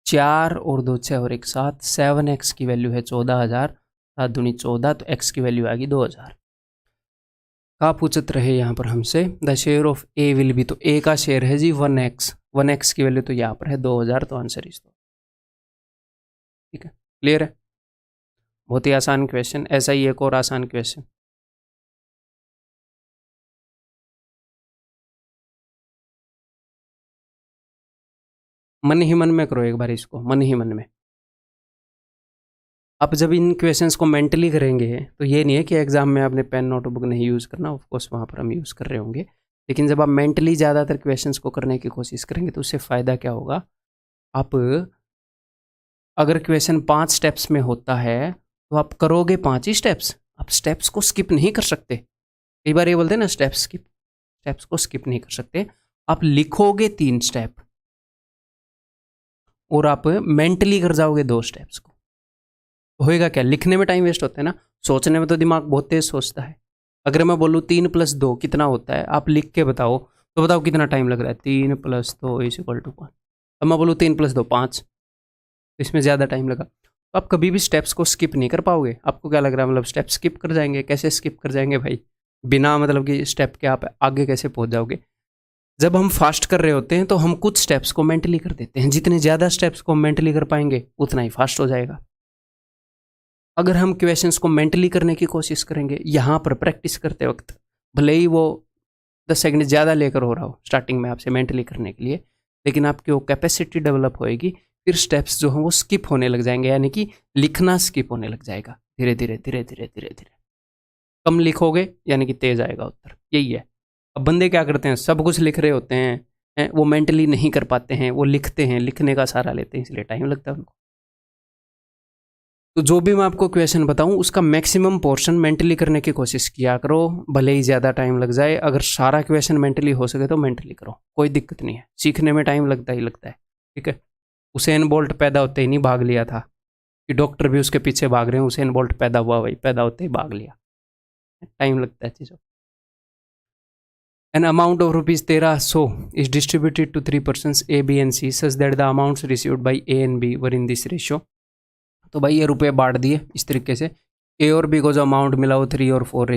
4 और 2 6 और 1 7, 7x की वैल्यू है 14,000, 7 दूनी 14, तो x की वैल्यू आ गई 2,000। का पूछत रहे यहाँ पर हमसे the share of A will be, तो A का शेयर है जी 1x, 1x की वैल्यू तो यहाँ पर है 2,000, तो आंसर इस। ठीक है, क्लियर है? बहुत ही आसान क्वेश्चन। ऐसा ही एक और आसान क्वेश्चन, मन ही मन में करो एक बार इसको, मन ही मन में। आप जब इन क्वेश्चंस को मेंटली करेंगे तो ये नहीं है कि एग्जाम में आपने पेन नोटबुक नहीं यूज़ करना, ऑफ कोर्स वहाँ पर हम यूज़ कर रहे होंगे, लेकिन जब आप मेंटली ज़्यादातर क्वेश्चंस को करने की कोशिश करेंगे तो उससे फ़ायदा क्या होगा, आप अगर क्वेश्चन 5 स्टेप्स में होता है तो आप करोगे 5 ही स्टेप्स, आप स्टेप्स को स्किप नहीं कर सकते। कई बार ये बोलते हैं ना स्टेप्स को स्किप नहीं कर सकते। आप लिखोगे 3 स्टेप और आप मेंटली कर जाओगे 2 स्टेप्स को। होएगा क्या, लिखने में टाइम वेस्ट होता है ना, सोचने में तो दिमाग बहुत तेज सोचता है। अगर मैं बोलूँ 3 + 2 कितना होता है, आप लिख के बताओ तो बताओ कितना टाइम लग रहा है। 3 + 2 = 5। अब मैं बोलूँ 3 + 2 5, इसमें ज़्यादा टाइम लगा। तो आप कभी भी स्टेप्स को स्किप नहीं कर पाओगे। आपको क्या लग रहा है, मतलब स्टेप स्किप कर जाएंगे? कैसे स्किप कर जाएंगे भाई, बिना मतलब कि स्टेप के आप आगे कैसे पहुंच जाओगे? जब हम फास्ट कर रहे होते हैं तो हम कुछ स्टेप्स को मेंटली कर देते हैं। जितने ज़्यादा स्टेप्स को मेंटली कर पाएंगे उतना ही फास्ट हो जाएगा। अगर हम क्वेश्चंस को मेंटली करने की कोशिश करेंगे यहाँ पर प्रैक्टिस करते वक्त, भले ही वो 10 सेकंड ज़्यादा लेकर हो रहा हो स्टार्टिंग में आपसे मेंटली करने के लिए, लेकिन आपकी वो कैपेसिटी डेवलप होएगी, फिर स्टेप्स जो हैं वो स्किप होने लग जाएंगे, यानी कि लिखना स्किप होने लग जाएगा धीरे धीरे धीरे धीरे धीरे धीरे। कम लिखोगे यानी कि तेज आएगा उत्तर, यही है। अब बंदे क्या करते हैं, सब कुछ लिख रहे होते हैं, वो मेंटली नहीं कर पाते हैं, वो लिखते हैं, लिखने का सहारा लेते हैं, इसलिए टाइम लगता है उनको। तो जो भी मैं आपको क्वेश्चन बताऊं उसका मैक्सिमम पोर्शन मेंटली करने की कोशिश किया करो, भले ही ज़्यादा टाइम लग जाए। अगर सारा क्वेश्चन मेंटली हो सके तो मेंटली करो, कोई दिक्कत नहीं है। सीखने में टाइम लगता ही लगता है, ठीक है। उसेन बोल्ट पैदा होते ही नहीं भाग लिया था कि डॉक्टर भी उसके पीछे भाग रहे हैं, उसेन बोल्ट पैदा हुआ भाई, पैदा होते ही भाग लिया, टाइम लगता है चीज़ों। An amount of rupees 1300 is distributed to 3 persons A, B and C such that the amounts received by A and B were in this ratio। तो भाई ये रुपए बांट दिए इस तरीके से, ए और बी को जो अमाउंट मिला वो 3 और 4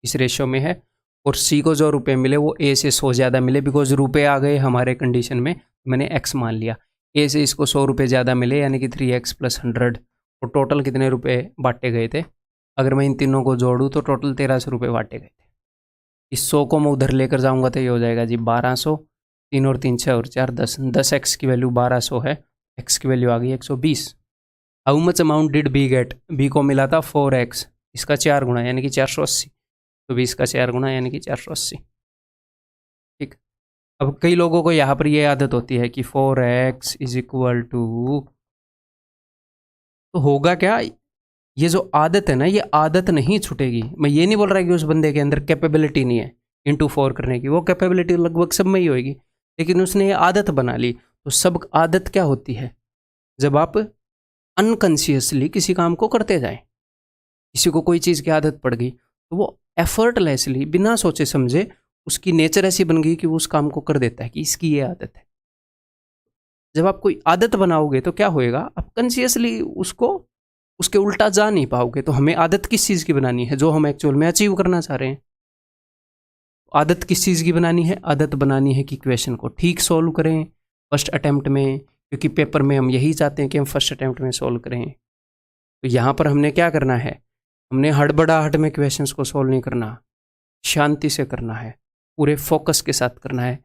इस रेशियो में है, और सी को जो रुपए मिले वो ए से 100 ज़्यादा मिले, बिकॉज रुपए आ गए हमारे कंडीशन में, मैंने एक्स मान लिया। ए से इसको 100 रुपये ज़्यादा मिले यानी कि 3x + 100, और टोटल कितने रुपए बांटे गए थे, अगर मैं इन तीनों को जोड़ूँ तो टोटल 1300 रुपये बांटे गए थे। इस 100 को मैं उधर लेकर जाऊँगा तो ये हो जाएगा जी 1200, 3 और 3 6 और 4 10, 10x की वैल्यू 1200 है, x की वैल्यू आ गई 120। How much amount did B get, B को मिला था 4x, इसका 4 गुना यानी कि 480, तो 20 का 4 गुना यानी कि 480, ठीक। अब कई लोगों को यहाँ पर ये आदत होती है कि 4x = तो होगा क्या, ये जो आदत है ना, ये आदत नहीं छूटेगी। मैं ये नहीं बोल रहा कि उस बंदे के अंदर कैपेबिलिटी नहीं है इंटू 4 करने की, वो कैपेबिलिटी लगभग सब में ही होगी, लेकिन उसने ये आदत बना ली। तो सब आदत क्या होती है, जब आप अनकॉन्शियसली किसी काम को करते जाएं, किसी को कोई चीज़ की आदत पड़ गई तो वो एफर्टलेसली बिना सोचे समझे, उसकी नेचर ऐसी बन गई कि वो उस काम को कर देता है कि इसकी ये आदत है। जब आप कोई आदत बनाओगे तो क्या होएगा, आप कॉन्शियसली उसको उसके उल्टा जा नहीं पाओगे। तो हमें आदत किस चीज़ की बनानी है, जो हम एक्चुअल में अचीव करना चाह रहे हैं। आदत किस चीज़ की बनानी है, आदत बनानी है कि क्वेश्चन को ठीक सॉल्व करें फर्स्ट अटैम्प्ट में, क्योंकि पेपर में हम यही चाहते हैं कि हम फर्स्ट अटैम्प्ट में सॉल्व करें। तो यहाँ पर हमने क्या करना है, हमने हड़बड़ाहट में क्वेश्चंस को सॉल्व नहीं करना, शांति से करना है, पूरे फोकस के साथ करना है।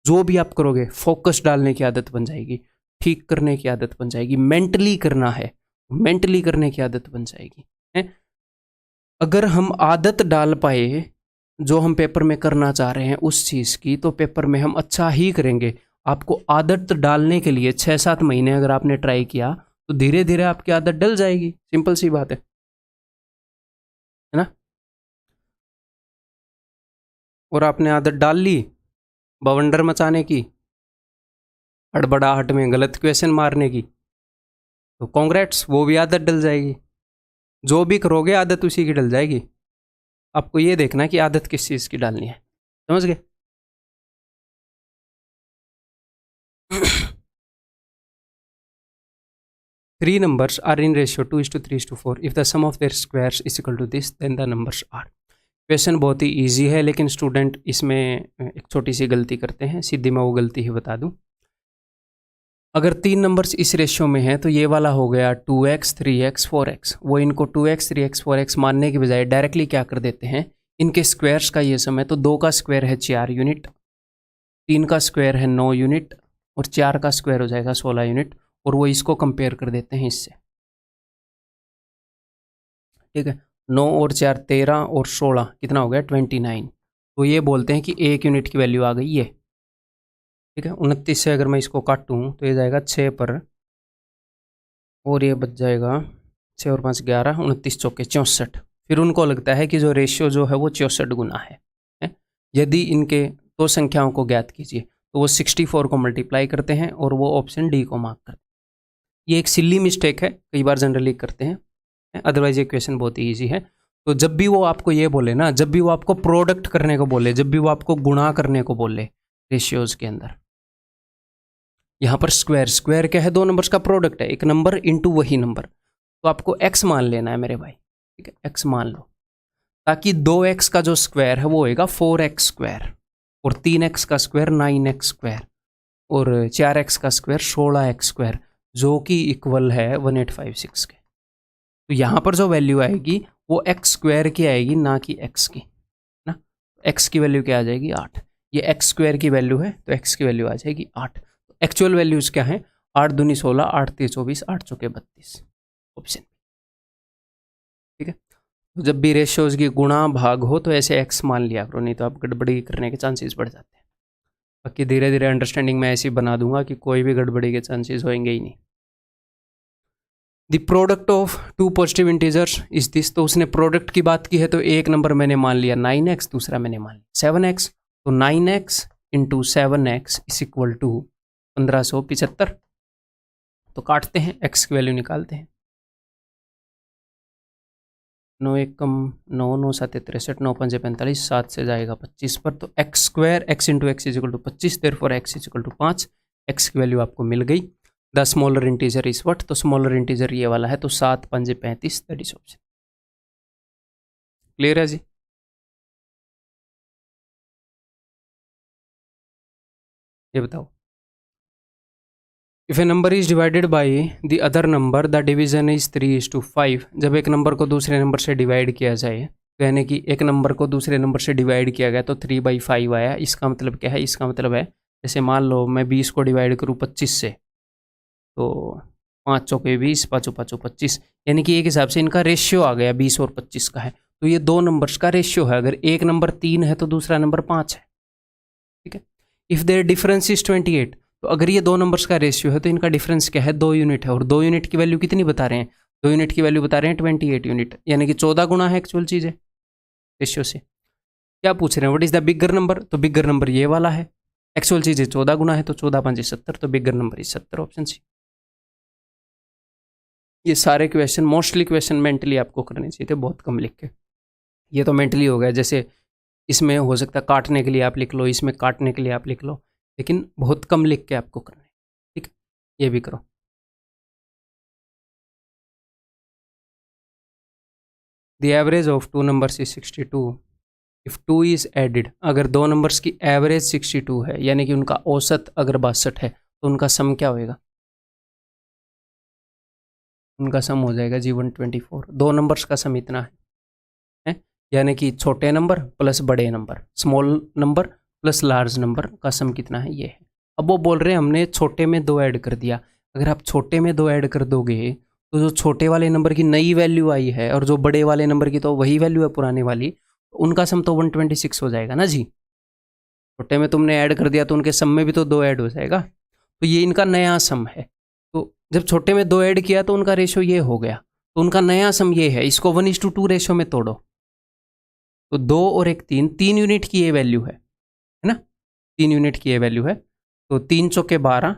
जो भी आप करोगे फोकस डालने की आदत बन जाएगी, ठीक करने की आदत बन जाएगी, मेंटली करना है, मेंटली करने की आदत बन जाएगी है? अगर हम आदत डाल पाए जो हम पेपर में करना चाह रहे हैं उस चीज़ की, तो पेपर में हम अच्छा ही करेंगे। आपको आदत डालने के लिए 6-7 महीने अगर आपने ट्राई किया तो धीरे धीरे आपकी आदत डल जाएगी, सिंपल सी बात है ना। और आपने आदत डाल ली बवंडर मचाने की, हड़बड़ाहट में गलत क्वेश्चन मारने की, तो कॉन्ग्रेट्स, वो भी आदत डल जाएगी। जो भी करोगे आदत उसी की डल जाएगी। आपको ये देखना कि आदत किस चीज़ की डालनी है, समझ गए। 3 numbers are in ratio 2:3:4 if the sum of their squares is equal to this then the numbers are। Question बहुत ही इजी है, लेकिन स्टूडेंट इसमें एक छोटी सी गलती करते हैं, सीधी मैं वो गलती ही बता दूं। अगर 3 नंबर्स इस रेशियो में हैं तो ये वाला हो गया 2x 3x 4x। वो इनको 2x 3x 4x मानने के बजाय डायरेक्टली क्या कर देते हैं, इनके स्क्वायर्स का ये सम है, तो 2 का स्क्वायर है 4 यूनिट, 3 का स्क्वायर है 9 यूनिट और 4 का स्क्वायर हो जाएगा 16 यूनिट, और वो इसको कंपेयर कर देते हैं इससे। ठीक है, 9 और 4 13 और 16 कितना हो गया 29। तो ये बोलते हैं कि 1 यूनिट की वैल्यू आ गई ये। ठीक है, 29 से अगर मैं इसको काटूँ तो ये जाएगा 6 पर, और ये बच जाएगा 6 और 5 11, 29 चौके 64। फिर उनको लगता है कि जो रेशियो जो है वो 64 गुना है। यदि इनके दो संख्याओं को ज्ञात कीजिए तो वो 64 को मल्टीप्लाई करते हैं और वो ऑप्शन डी को मार्क करते हैं। ये एक सिली मिस्टेक है, कई बार जनरली करते हैं, अदरवाइज ये क्वेश्चन बहुत ही ईजी है। तो जब भी वो आपको ये बोले ना, जब भी वो आपको प्रोडक्ट करने को बोले, जब भी वो आपको गुणा करने को बोले रेशियोज के अंदर, यहाँ पर स्क्वायर, स्क्वायर क्या है, दो नंबर्स का प्रोडक्ट है, एक नंबर इंटू वही नंबर, तो आपको x मान लेना है मेरे भाई। ठीक है, x मान लो, ताकि 2x का जो स्क्वायर है वो होएगा 4x स्क्वायर, और 3x का स्क्वायर 9x स्क्वायर, और 4x का स्क्वायर 16x स्क्वायर, जो कि इक्वल है 1856 के। तो यहाँ पर जो वैल्यू आएगी वो x स्क्वायर की आएगी, ना कि x की ना। x की वैल्यू क्या आ जाएगी 8, ये x स्क्वायर की वैल्यू है तो x की वैल्यू आ जाएगी 8। एक्चुअल वैल्यूज क्या है, 8 दूनी 16, 8 3 24, 8 चौके 32, ऑप्शन। ठीक है, तो जब भी रेशियोज की गुणा भाग हो तो ऐसे x मान लिया करो, नहीं तो आप गड़बड़ी करने के चांसेस बढ़ जाते हैं। बाकी धीरे धीरे अंडरस्टैंडिंग मैं ऐसी बना दूंगा कि कोई भी गड़बड़ी के चांसेस होंगे ही नहीं। The product of two positive integers is this, तो उसने प्रोडक्ट की बात की है तो एक नंबर मैंने मान लिया 9x, दूसरा मैंने मान लिया 7x, तो 9x into 7x is equal to 1575। तो काटते हैं, x की वैल्यू निकालते हैं। 9 1 कम 9, 9 7 63, 9 5 45, 7 से जाएगा 25 पर, तो x square x into x is equal to 25, therefore x is equal to 5। x की वैल्यू आपको मिल गई। The smaller integer is what, तो स्मॉलर इंटीजर ये वाला है, तो 7 5 35, दैट इज ऑप्शन। क्लियर है जी? ये बताओ, if A number is divided by the other number the division is 3:5। जब एक नंबर को दूसरे नंबर से डिवाइड किया जाए, तो यानी कि एक नंबर को दूसरे नंबर से डिवाइड किया गया तो 3/5 आया। इसका मतलब क्या है, इसका मतलब है जैसे मान लो मैं 20 को डिवाइड करूँ 25 से, तो 5 चौके 20, 5 5 25, यानी कि एक हिसाब से इनका रेशियो आ गया 20 और 25 का है। तो ये दो नंबर्स का रेशियो है, अगर एक नंबर 3 है तो दूसरा नंबर 5 है। ठीक है, इफ़ देयर डिफरेंस इज 28, तो अगर ये दो नंबर्स का रेशियो है तो इनका डिफरेंस क्या है, 2 यूनिट है, और 2 यूनिट की वैल्यू कितनी बता रहे हैं, 2 यूनिट की वैल्यू बता रहे हैं 28 यूनिट, यानी कि 14 गुना है एक्चुअल चीज़ है रेशियो से। क्या पूछ रहे हैं, what is the bigger number, तो बिगर नंबर ये वाला है, एक्चुअल चीज़ है 14 गुना है, तो 14 5 70, तो bigger number is 70, option C. ये सारे क्वेश्चन, मोस्टली क्वेश्चन मेंटली आपको करने चाहिए थे, बहुत कम लिख के। ये तो मेंटली हो गया, जैसे इसमें हो सकता है काटने के लिए आप लिख लो, इसमें काटने के लिए आप लिख लो, लेकिन बहुत कम लिख के आपको करना है। ठीक है, ये भी करो। The average of two numbers is 62 if 2 is added. अगर दो नंबर्स की एवरेज 62 है, यानी कि उनका औसत अगर 62 है, तो उनका सम क्या होएगा, उनका सम हो जाएगा जी 124। दो नंबर्स का सम इतना है, यानी कि छोटे नंबर प्लस बड़े number, small number plus large number का सम कितना है, ये है। अब वो बोल रहे हैं हमने छोटे में 2 ऐड कर दिया। अगर आप छोटे में 2 ऐड कर दोगे तो जो छोटे वाले नंबर की नई वैल्यू आई है और जो बड़े वाले नंबर की तो वही वैल्यू है पुराने वाली, तो उनका सम तो 126 हो जाएगा ना जी। छोटे में तुमने ऐड कर दिया तो उनके सम में भी तो 2 ऐड हो जाएगा, तो ये इनका नया सम है। तो जब छोटे में 2 ऐड किया तो उनका रेशो ये हो गया, तो उनका नया सम ये है। इसको 1:2 रेशो में तोड़ो, तो 2 और 1 3, 3 यूनिट की ये वैल्यू है ना, 3 यूनिट की ये वैल्यू है, तो 3 चौके 12,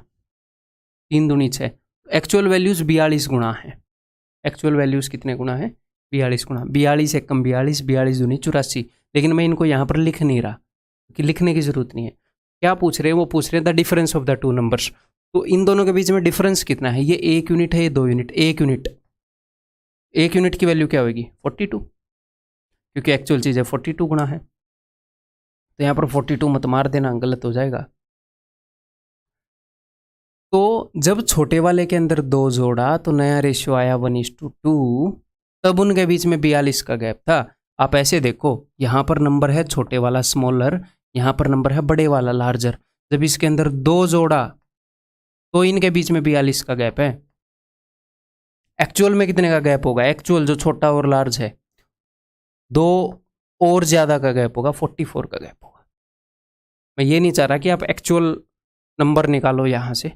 3 दूनी 6, एक्चुअल वैल्यूज़ 42 गुना है। एक्चुअल वैल्यूज़ कितने गुना है, 42 गुना, 42 एकम 42, 42 दूनी 84। लेकिन मैं इनको यहाँ पर लिख नहीं रहा कि लिखने की ज़रूरत नहीं है। क्या पूछ रहे हैं, वो पूछ रहे हैं the difference of the two numbers. तो इन दोनों के बीच में डिफरेंस कितना है, ये 1 यूनिट है, ये 2 यूनिट। 1 यूनिट की वैल्यू क्या होगी 42, क्योंकि एक्चुअल चीज़ है 42 गुना है, तो यहाँ पर 42 मत मार देना, गलत हो जाएगा। तो जब छोटे वाले के अंदर 2 जोड़ा तो नया रेशियो आया 1:2, तब उनके बीच में 42 का गैप था। आप ऐसे देखो, यहाँ पर नंबर है छोटे वाला स्मॉलर, यहाँ पर नंबर है बड़े वाला लार्जर। जब इसके अंदर 2 जोड़ा तो इनके बीच में 42 का गैप है। एक्चुअल में कितने का गैप होगा? एक्चुअल जो छोटा और लार्ज है, 2 और ज़्यादा का गैप होगा, 44 का गैप होगा। मैं ये नहीं चाह रहा कि आप एक्चुअल नंबर निकालो यहाँ से,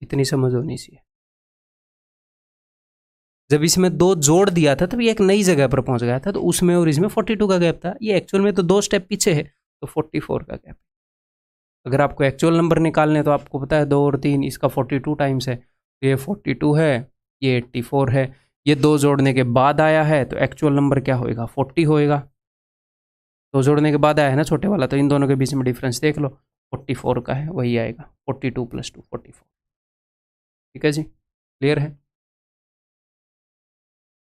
इतनी समझ होनी चाहिए। जब इसमें 2 जोड़ दिया था तब ये एक नई जगह पर पहुंच गया था, तो उसमें और इसमें 42 का गैप था। ये एक्चुअल में तो 2 स्टेप पीछे है, तो 44 का गैप। अगर आपको एक्चुअल नंबर निकालने तो आपको पता है 2 और 3, इसका 42 टाइम्स है, तो ये 42 है, ये 84 है। ये 2 जोड़ने के बाद आया है तो एक्चुअल नंबर क्या होएगा? 40 होएगा। 2 जोड़ने के बाद आया है ना छोटे वाला, तो इन दोनों के बीच में डिफरेंस देख लो, 44 का है, वही आएगा 42 + 2 44। ठीक है जी, क्लियर है?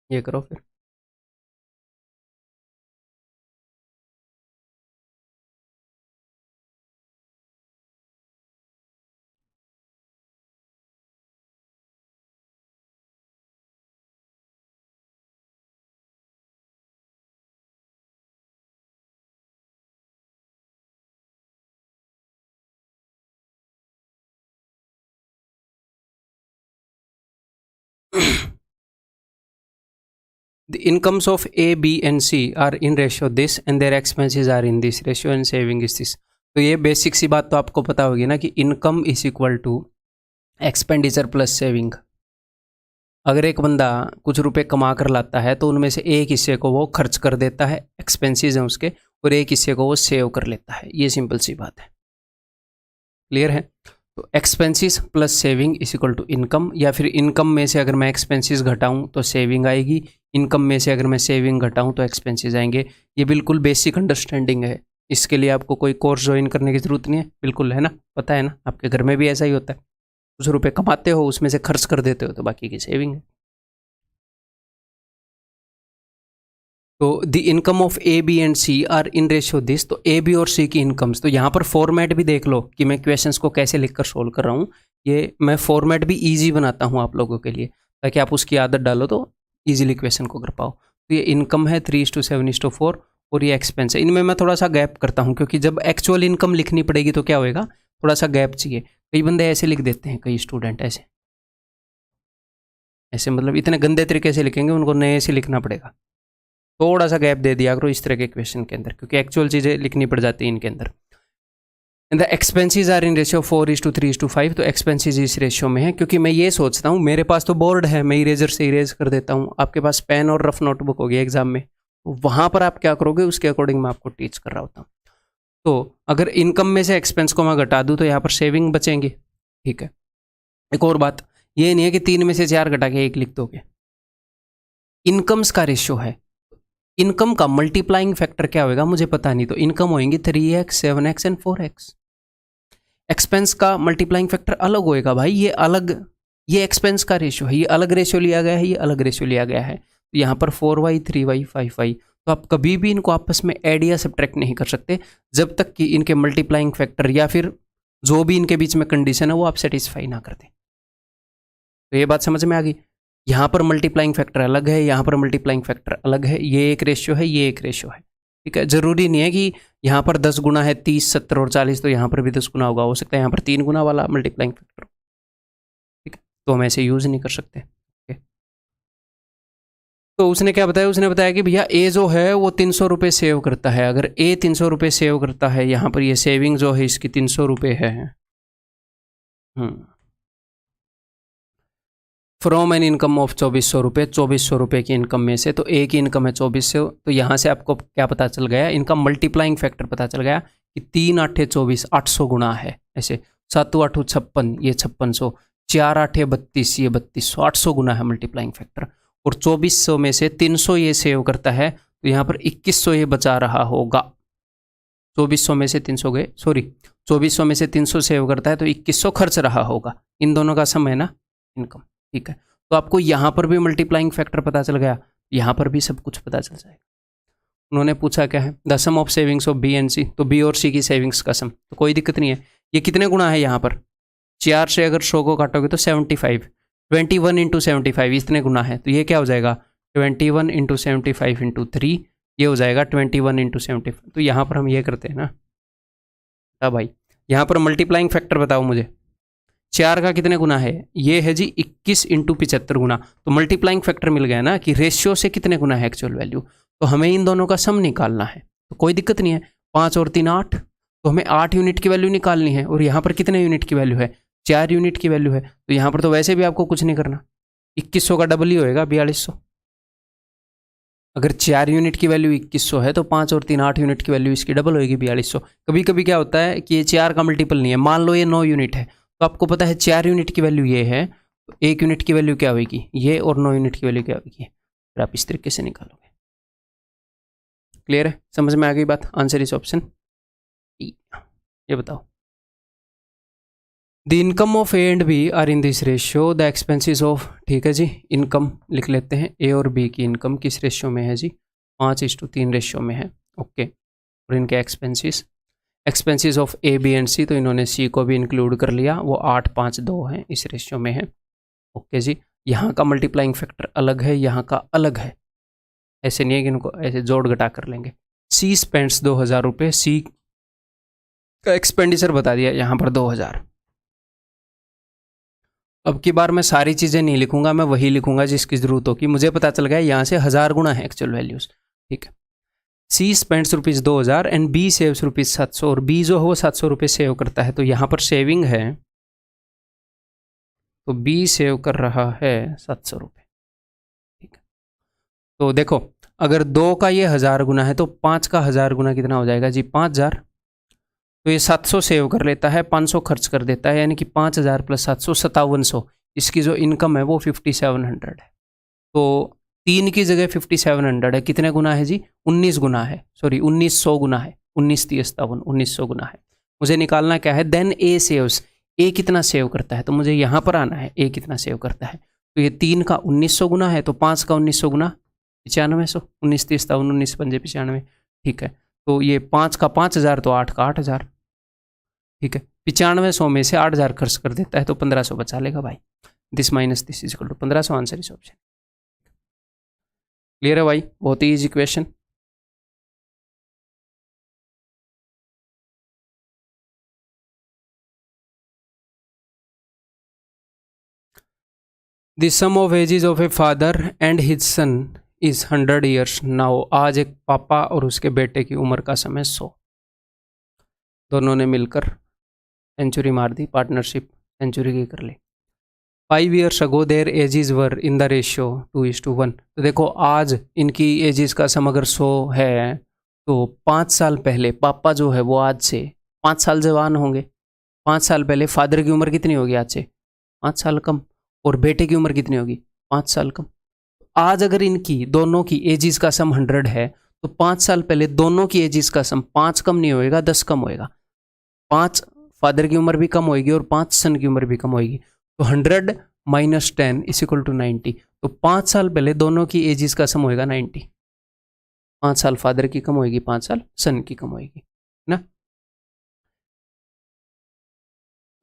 ये करो फिर। The incomes of A, B and C are in ratio this and their expenses are in this ratio and saving is this। तो ये बेसिक सी बात तो आपको पता होगी ना कि income is equal to expenditure plus saving. अगर एक बंदा कुछ रुपए कमा कर लाता है तो उनमें से एक हिस्से को वो खर्च कर देता है, एक्सपेंसेस हैं उसके, और एक हिस्से को वो सेव कर लेता है। ये सिंपल सी बात है, क्लियर है? तो expenses plus saving is equal to income, या फिर इनकम में से अगर मैं एक्सपेंसेस घटाऊं तो सेविंग आएगी, इनकम में से अगर मैं सेविंग घटाऊं तो एक्सपेंसेस आएंगे। ये बिल्कुल बेसिक अंडरस्टैंडिंग है, इसके लिए आपको कोई कोर्स ज्वाइन करने की ज़रूरत नहीं है, बिल्कुल, है ना? पता है ना, आपके घर में भी ऐसा ही होता है, कुछ रुपए कमाते हो उसमें से खर्च कर देते हो तो बाकी की सेविंग है। तो the income of A, B and C are in ratio this. तो ए, बी और सी की इनकम्स, तो यहाँ पर फॉर्मेट भी देख लो कि मैं क्वेश्चंस को कैसे लिखकर सोल्व कर रहा हूँ। ये मैं फॉर्मेट भी इजी बनाता हूँ आप लोगों के लिए, ताकि आप उसकी आदत डालो तो इजीली क्वेश्चन को कर पाओ। तो ये इनकम है 3:7:4, और ये एक्सपेंस है। इनमें मैं थोड़ा सा गैप करता हूँ, क्योंकि जब एक्चुअल इनकम लिखनी पड़ेगी तो क्या होएगा, थोड़ा सा गैप चाहिए। कई बंदे ऐसे लिख देते हैं, कई स्टूडेंट ऐसे ऐसे मतलब इतने गंदे तरीके से लिखेंगे, उनको नए से लिखना पड़ेगा। थोड़ा सा गैप दे दिया करो इस तरह के क्वेश्चन के अंदर, क्योंकि एक्चुअल चीज़ें लिखनी पड़ जाती हैं इनके अंदर। And the expenses are in ratio 4:3:5। तो एक्सपेंसेस इस रेशियो में है, क्योंकि मैं ये सोचता हूँ मेरे पास तो बोर्ड है, मैं इरेजर से इरेज कर देता हूँ, आपके पास पेन और रफ नोटबुक होगी एग्जाम में, तो वहाँ पर आप क्या करोगे उसके अकॉर्डिंग मैं आपको टीच कर रहा होता हूँ। तो अगर इनकम में से एक्सपेंस को मैं घटा दूँ तो यहाँ पर सेविंग बचेंगे। ठीक है, एक और बात, ये नहीं है कि 3 में से 4 घटा के 1 लिख दोगे। इनकम्स का रेशियो है, इनकम का मल्टीप्लाइंग फैक्टर क्या होगा मुझे पता नहीं, तो इनकम होएंगी 3x, 7x and 4x। Expense का मल्टीप्लाइंग फैक्टर अलग होएगा भाई, ये अलग, ये एक्सपेंस का रेशियो है, ये अलग रेशियो लिया गया है, ये अलग रेशियो लिया गया है। तो यहाँ पर 4y, 3y, 5y, तो आप कभी भी इनको आपस में ऐड या सब्ट्रैक्ट नहीं कर सकते जब तक कि इनके मल्टीप्लाइंग फैक्टर या फिर जो भी इनके बीच में कंडीशन है वो आप सेटिस्फाई ना कर दें। तो ये बात समझ में आ गई? यहाँ पर मल्टीप्लाइंग फैक्टर अलग है, यहाँ पर मल्टीप्लाइंग फैक्टर अलग है, ये एक रेशियो है, ये एक रेशियो है। ठीक है, जरूरी नहीं है कि यहाँ पर 10 गुना है 30, 70 और 40, तो यहाँ पर भी 10 गुना होगा, हो सकता है यहाँ पर 3 गुना वाला मल्टीप्लाइंग फैक्टर। ठीक है, तो हम ऐसे यूज़ नहीं कर सकते। ठीक है, तो उसने क्या बताया, उसने बताया कि भैया ए जो है वो 300 रुपये सेव करता है। अगर ए 300 रुपये सेव करता है, यहाँ पर ये सेविंग जो है इसकी 300 रुपये है। फ्रॉम एन इनकम ऑफ 2400 रुपये, 2400 रुपये की इनकम में से, तो ए की इनकम है 2400, तो यहाँ से आपको क्या पता चल गया, इनका मल्टीप्लाइंग फैक्टर पता चल गया कि 3 8 24, 800 गुना है ऐसे, 7 8 56, ये 5600, 4 8 32, ये 3200, 800 गुना है मल्टीप्लाइंग फैक्टर। और 2400 में से 300 ये सेव करता है, तो यहाँ पर 2100 ये बचा रहा होगा। 2400 में से 300 गए, सॉरी 2400 में से 300 सेव करता है तो 2100 खर्च रहा होगा। इन दोनों का सम है ना इनकम। ठीक है, तो आपको यहाँ पर भी मल्टीप्लाइंग फैक्टर पता चल गया, यहाँ पर भी सब कुछ पता चल जाएगा। उन्होंने पूछा क्या है, the sum of savings of B and C, तो बी और सी की सेविंग्स का सम, तो कोई दिक्कत नहीं है। ये कितने गुना है यहाँ पर, 4 से अगर 100 को काटोगे तो 75, 21 इंटू 75 इतने गुना है, तो ये क्या हो जाएगा 21 इंटू 75 इंटू 3, ये हो जाएगा 21 इंटू 75। तो यहाँ पर हम ये करते हैं ना, हाँ भाई, यहाँ पर मल्टीप्लाइंग फैक्टर बताओ मुझे, 4 का कितने गुना है, ये है जी 21 इंटू 75 गुना। तो मल्टीप्लाइंग फैक्टर मिल गया ना कि रेशियो से कितने गुना है एक्चुअल वैल्यू, तो हमें इन दोनों का सम निकालना है। तो कोई दिक्कत नहीं है, 5 और 3 8, तो हमें 8 यूनिट की वैल्यू निकालनी है, और यहाँ पर कितने यूनिट की वैल्यू है, 4 यूनिट की वैल्यू है। तो यहाँ पर तो वैसे भी आपको कुछ नहीं करना, 2100 का डबल ही होएगा 4200। अगर 4 यूनिट की वैल्यू 2100 है तो 5 और 3 8 यूनिट की वैल्यू इसकी डबल होगी 4200। कभी कभी क्या होता है कि ये 4 का मल्टीपल नहीं है, मान लो ये 9 यूनिट है, तो आपको पता है 4 यूनिट की वैल्यू ये है, तो 1 यूनिट की वैल्यू क्या होगी ये, और 9 यूनिट की वैल्यू क्या होगी, फिर आप इस तरीके से निकालोगे। क्लियर है, समझ में आ गई बात? आंसर इस ऑप्शन। ये बताओ, the income of A and B are in this ratio, the expenses of, ठीक है जी, इनकम लिख लेते हैं, ए और बी की इनकम किस रेशियो में है जी, 5:3 रेशियो में है, ओके। और इनके expenses, expenses of A B and C, तो इन्होंने सी को भी इंक्लूड कर लिया, वो 8:5:2 है, इस रेशियो में है, ओके जी। यहाँ का मल्टीप्लाइंग फैक्टर अलग है, यहाँ का अलग है, ऐसे नहीं है कि इनको ऐसे जोड़ घटा कर लेंगे। सी स्पेंड्स 2000 रुपये, सी का एक्सपेंडिचर बता दिया यहाँ पर 2000। अब की बार मैं सारी चीज़ें नहीं लिखूंगा, मैं वही लिखूंगा जिसकी ज़रूरत होगी। मुझे पता चल गया यहाँ से 1000 गुना है एक्चुअल वैल्यूज़, ठीक है। सी स्पेंड्स ₹2000 एंड बी सेव्स ₹700, और बी जो है वो 700 रुपये सेव करता है, तो यहाँ पर सेविंग है, तो बी सेव कर रहा है 700 रुपये, ठीक है। तो देखो, अगर 2 का ये 1000 गुना है तो 5 का 1000 गुना कितना हो जाएगा जी, 5000। तो ये 700 सेव कर लेता है, 500 खर्च कर देता है, यानी कि 5000 + 700 5700। इसकी जो इनकम है वो 5700 है। तो 3 की जगह 5700 है, कितने गुना है जी, 19 गुना है, सॉरी 1900 गुना है, 19 × 57 1900 गुना है। मुझे निकालना क्या है, देन ए सेव्स, ए कितना सेव करता है, तो मुझे यहाँ पर आना है, ए कितना सेव करता है। तो ये 3 का 1900 गुना है, तो 5 का 1900 गुना 9500, 19 × 57 19 × 5 = 95, ठीक है। तो ये 5 का 5000, तो 8 का 8000, ठीक है। 9500 में से 8000 खर्च कर देता है, तो 1500 बचा लेगा भाई। This minus this is equal to 1500, answer इस ऑप्शन। क्लियर है भाई, बहुत ही easy question. The sum of ages of a father and his son is 100 years now. आज एक पापा और उसके बेटे की उम्र का समय 100, दोनों ने मिलकर सेंचुरी मार दी, पार्टनरशिप सेंचुरी की कर ली। 5 years ago there edges were in the ratio 2:1। तो देखो, आज इनकी एजेस का सम अगर 100 है, तो 5 साल पहले पापा जो है वो आज से 5 साल जवान होंगे। 5 साल पहले फादर की उम्र कितनी होगी आज से, 5 साल कम, और बेटे की उम्र कितनी होगी, 5 साल कम। आज अगर इनकी दोनों की एजेस का सम 100 है, तो 5 साल पहले दोनों की एजेस का सम 5 कम नहीं होएगा, 10 कम होएगा। 5 फादर की उम्र भी कम होएगी और 5 सन की उम्र भी कम होएगी। तो 100 - 10 = 90। तो 5 साल पहले दोनों की एजेस का सम होएगा 90। 5 साल फादर की कम होएगी, 5 साल सन की कम होएगी ना।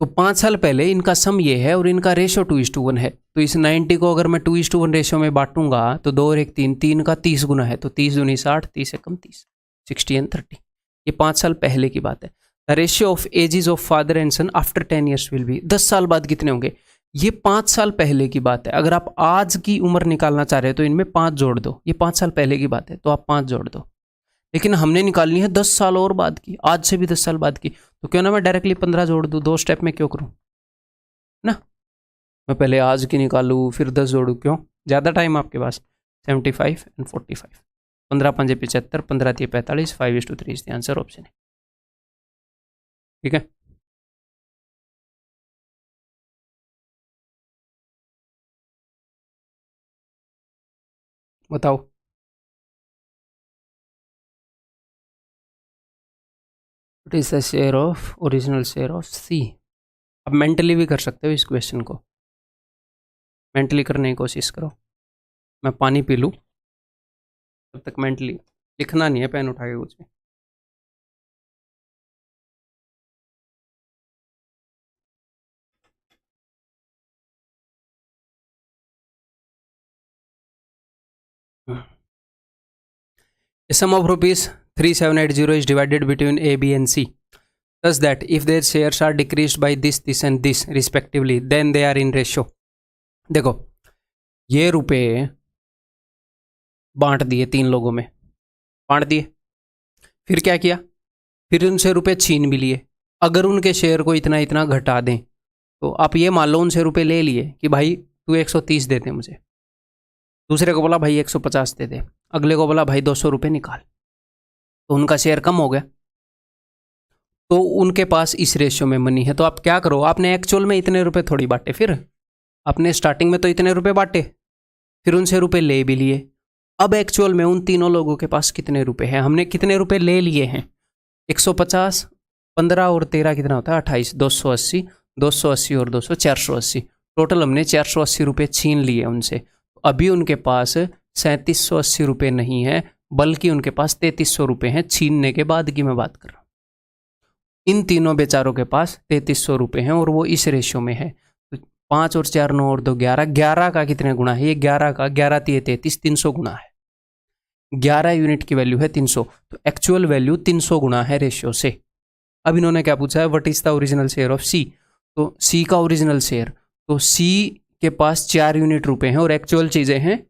तो 5 साल पहले इनका सम ये है, और इनका रेशो 2:1 है। तो इस 90 को अगर मैं 2:1 रेशो में बांटूंगा, तो 2 और 1 3, 3 का 30 गुना है, तो 30 दूनी 60, 30 से कम 30, 60 and 30। ये 5 साल पहले की बात है। The ratio of ages of father and son after 10 years will be, 10 साल बाद कितने होंगे, ये 5 साल पहले की बात है। अगर आप आज की उम्र निकालना चाह रहे हो तो इनमें 5 जोड़ दो, ये 5 साल पहले की बात है, तो आप 5 जोड़ दो। लेकिन हमने निकालनी है 10 साल और बाद की, आज से भी 10 साल बाद की, तो क्यों ना मैं डायरेक्टली 15 जोड़ दूँ, 2 स्टेप में क्यों करूँ ना। मैं पहले आज की निकालूँ फिर 10 जोड़ूँ, क्यों, ज़्यादा टाइम आपके पास। 75 and 45, 15 × 5 = 75, 15 × 3 = 45, 5:3 is the answer, option है, ठीक है। बताओ, what is the share of, original share of C. अब मेंटली भी कर सकते हो इस क्वेश्चन को, मेंटली करने की कोशिश करो। मैं पानी पी लूँ तब तक, मेंटली लिखना नहीं है पेन उठा के कुछ भी। A sum of rupees 3780 is divided between A, B and C such that if their shares are decreased by this, this and this respectively, then they are in ratio. देखो ये रुपए बांट दिए 3 लोगों में, बांट दिए, फिर क्या किया, फिर उनसे रुपए छीन भी लिए। अगर उनके शेयर को इतना इतना घटा दें तो आप ये मान लो उनसे रुपए ले लिए कि भाई तू 130 दे दे मुझे, दूसरे को बोला भाई 150 दे दे, अगले को बोला भाई 200 रुपये निकाल, तो उनका शेयर कम हो गया, तो उनके पास इस रेशियो में मनी है। तो आप क्या करो, आपने एक्चुअल में इतने रुपए थोड़ी बांटे, फिर आपने स्टार्टिंग में तो इतने रुपए बांटे, फिर उनसे रुपए ले भी लिए। अब एक्चुअल में उन तीनों लोगों के पास कितने रुपए हैं, हमने कितने रुपए ले लिए हैं, 150, 15 और 13 कितना होता है 28, 280, 280 और 200 480, टोटल हमने 480 रुपये छीन लिए उनसे। अभी उनके पास 3780 रुपये नहीं है, बल्कि उनके पास 3300 रुपये हैं, छीनने के बाद की मैं बात कर रहा हूँ। इन तीनों बेचारों के पास 3300 रुपये हैं और वो इस रेशियो में है। तो 5 और 4 9 और 2 11, 11 का कितने गुना है, ये 11 का 11 3 33, 300 गुना है। 11 यूनिट की वैल्यू है 300, तो एक्चुअल वैल्यू 300 गुना है रेशियो से। अब इन्होंने क्या पूछा है, what is the original share of C, तो सी का ओरिजिनल शेयर, तो सी के पास 4 यूनिट रुपए हैं और एक्चुअल चीज़ें हैं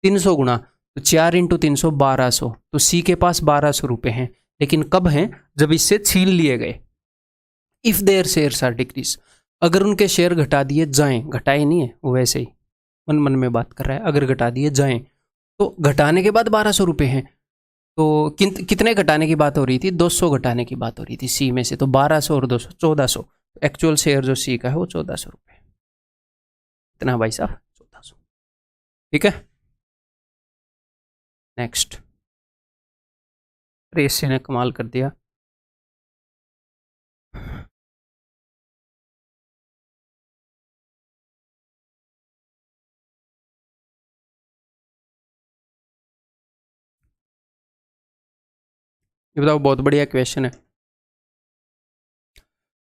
300 गुना, तो 4 × 300 1200, तो सी के पास 1200 रुपये हैं, लेकिन कब हैं, जब इससे छीन लिए गए। If their shares are decrease, अगर उनके शेयर घटा दिए जाएं, घटाए नहीं है वो वैसे ही मन मन में बात कर रहा है, अगर घटा दिए जाएं तो घटाने के बाद 1200 रुपये हैं, तो कितने घटाने की बात हो रही थी, 200 घटाने की बात हो रही थी सी में से, तो 1200 और 200 1400, एक्चुअल शेयर जो सी का है वो 1400 रुपये, इतना भाई साहब 1400, ठीक है। नेक्स्ट, रेस ने कमाल कर दिया। ये बताओ, बहुत बढ़िया क्वेश्चन है।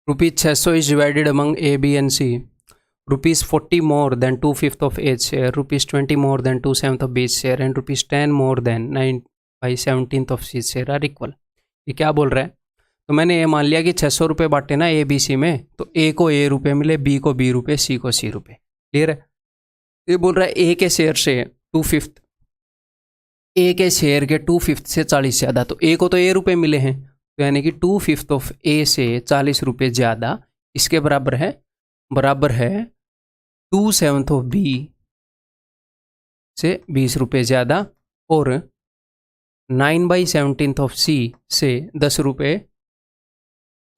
Rupees 600 is divided among A B and C, rupees 40 more than 2/5 of each share, rupees 20 more than 2/7 of B's share and rupees 10 more than 9/17 of C share are equal. ये क्या बोल रहा है, तो मैंने ये मान लिया कि 600 रुपये बांटे ना ए बी सी में, तो ए को ए रुपये मिले, बी को बी रुपये, सी को सी रुपये, क्लियर है। ये बोल रहा है ए के शेयर से 2/5, ए के शेयर के 2/5 से 40 ज़्यादा, तो ए को तो ए रुपये मिले हैं, तो यानी कि 2/5 ऑफ ए से 40 रुपये ज़्यादा इसके बराबर है 2/7 ऑफ बी से 20 रुपये ज़्यादा, और 9/17 ऑफ सी से 10 रुपये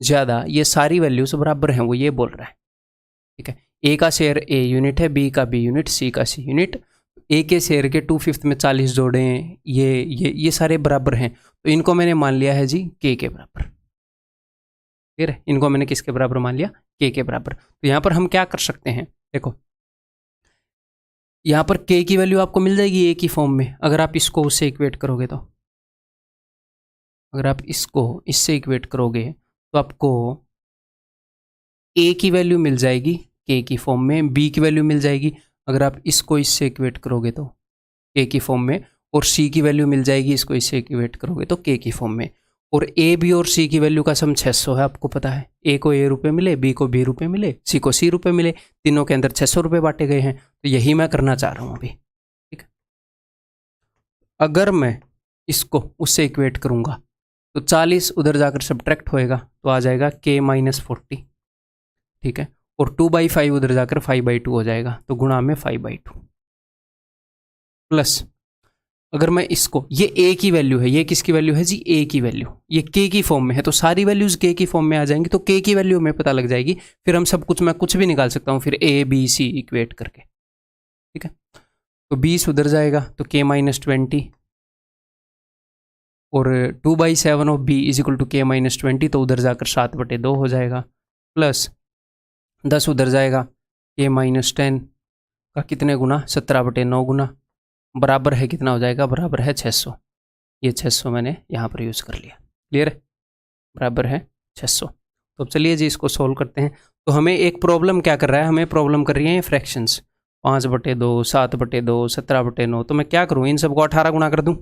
ज़्यादा। ये सारी वैल्यूज बराबर हैं, वो ये बोल रहा है, ठीक है। ए का शेयर ए यूनिट है, बी का बी यूनिट, सी का सी यूनिट, ए के शेयर के 2/5 में 40 जोड़े, ये सारे बराबर हैं, तो इनको मैंने मान लिया है जी के बराबर, ठीक है। इनको मैंने किसके बराबर मान लिया, के बराबर। तो यहाँ पर हम क्या कर सकते हैं, देखो यहाँ पर के की वैल्यू आपको मिल जाएगी ए की फॉर्म में, अगर आप इसको उससे इक्वेट करोगे, तो अगर आप इसको इससे इक्वेट करोगे तो आपको ए की वैल्यू मिल जाएगी के की फॉर्म में, बी की वैल्यू मिल जाएगी अगर आप इसको इससे इक्वेट करोगे तो के की फॉर्म में, और सी की वैल्यू मिल जाएगी इसको इससे इक्वेट करोगे तो के की फॉर्म में। और ए बी और सी की वैल्यू का सम 600 है, आपको पता है। ए को ए रुपये मिले, बी को बी रुपये मिले, सी को सी रुपये मिले, तीनों के अंदर 600 रुपये बांटे गए हैं, तो यही मैं करना चाह रहा हूँ अभी, ठीक है। अगर मैं इसको उससे इक्वेट करूँगा तो 40 उधर जाकर सब्ट्रैक्ट होएगा, तो आ जाएगा k-40, ठीक है। और 2/5 उधर जाकर 5/2 हो जाएगा, तो गुणा में 5/2 प्लस, अगर मैं इसको, ये a की वैल्यू है, ये किसकी वैल्यू है जी, a की वैल्यू, ये k की फॉर्म में है, तो सारी वैल्यूज k की फॉर्म में आ जाएंगी, तो k की वैल्यू हमें पता लग जाएगी, फिर हम सब कुछ, मैं कुछ भी निकाल सकता हूँ फिर a b c इक्वेट करके, ठीक है। तो 20 उधर जाएगा तो k-20, और 2/7 of b is equal to k-20, तो उधर जाकर 7/2 हो जाएगा, प्लस 10 उधर जाएगा, k-10 का कितने गुना, 17/9 गुना, बराबर है कितना हो जाएगा, बराबर है 600। ये 600 मैंने यहाँ पर यूज़ कर लिया, क्लियर है, बराबर है 600। तो चलिए जी इसको सोल्व करते हैं। तो हमें एक प्रॉब्लम क्या कर रहा है, हमें प्रॉब्लम कर रही है फ्रैक्शंस, 5/2, 7/2, 17/9, तो मैं क्या करूँ, इन सबको 18 गुना कर दूँ,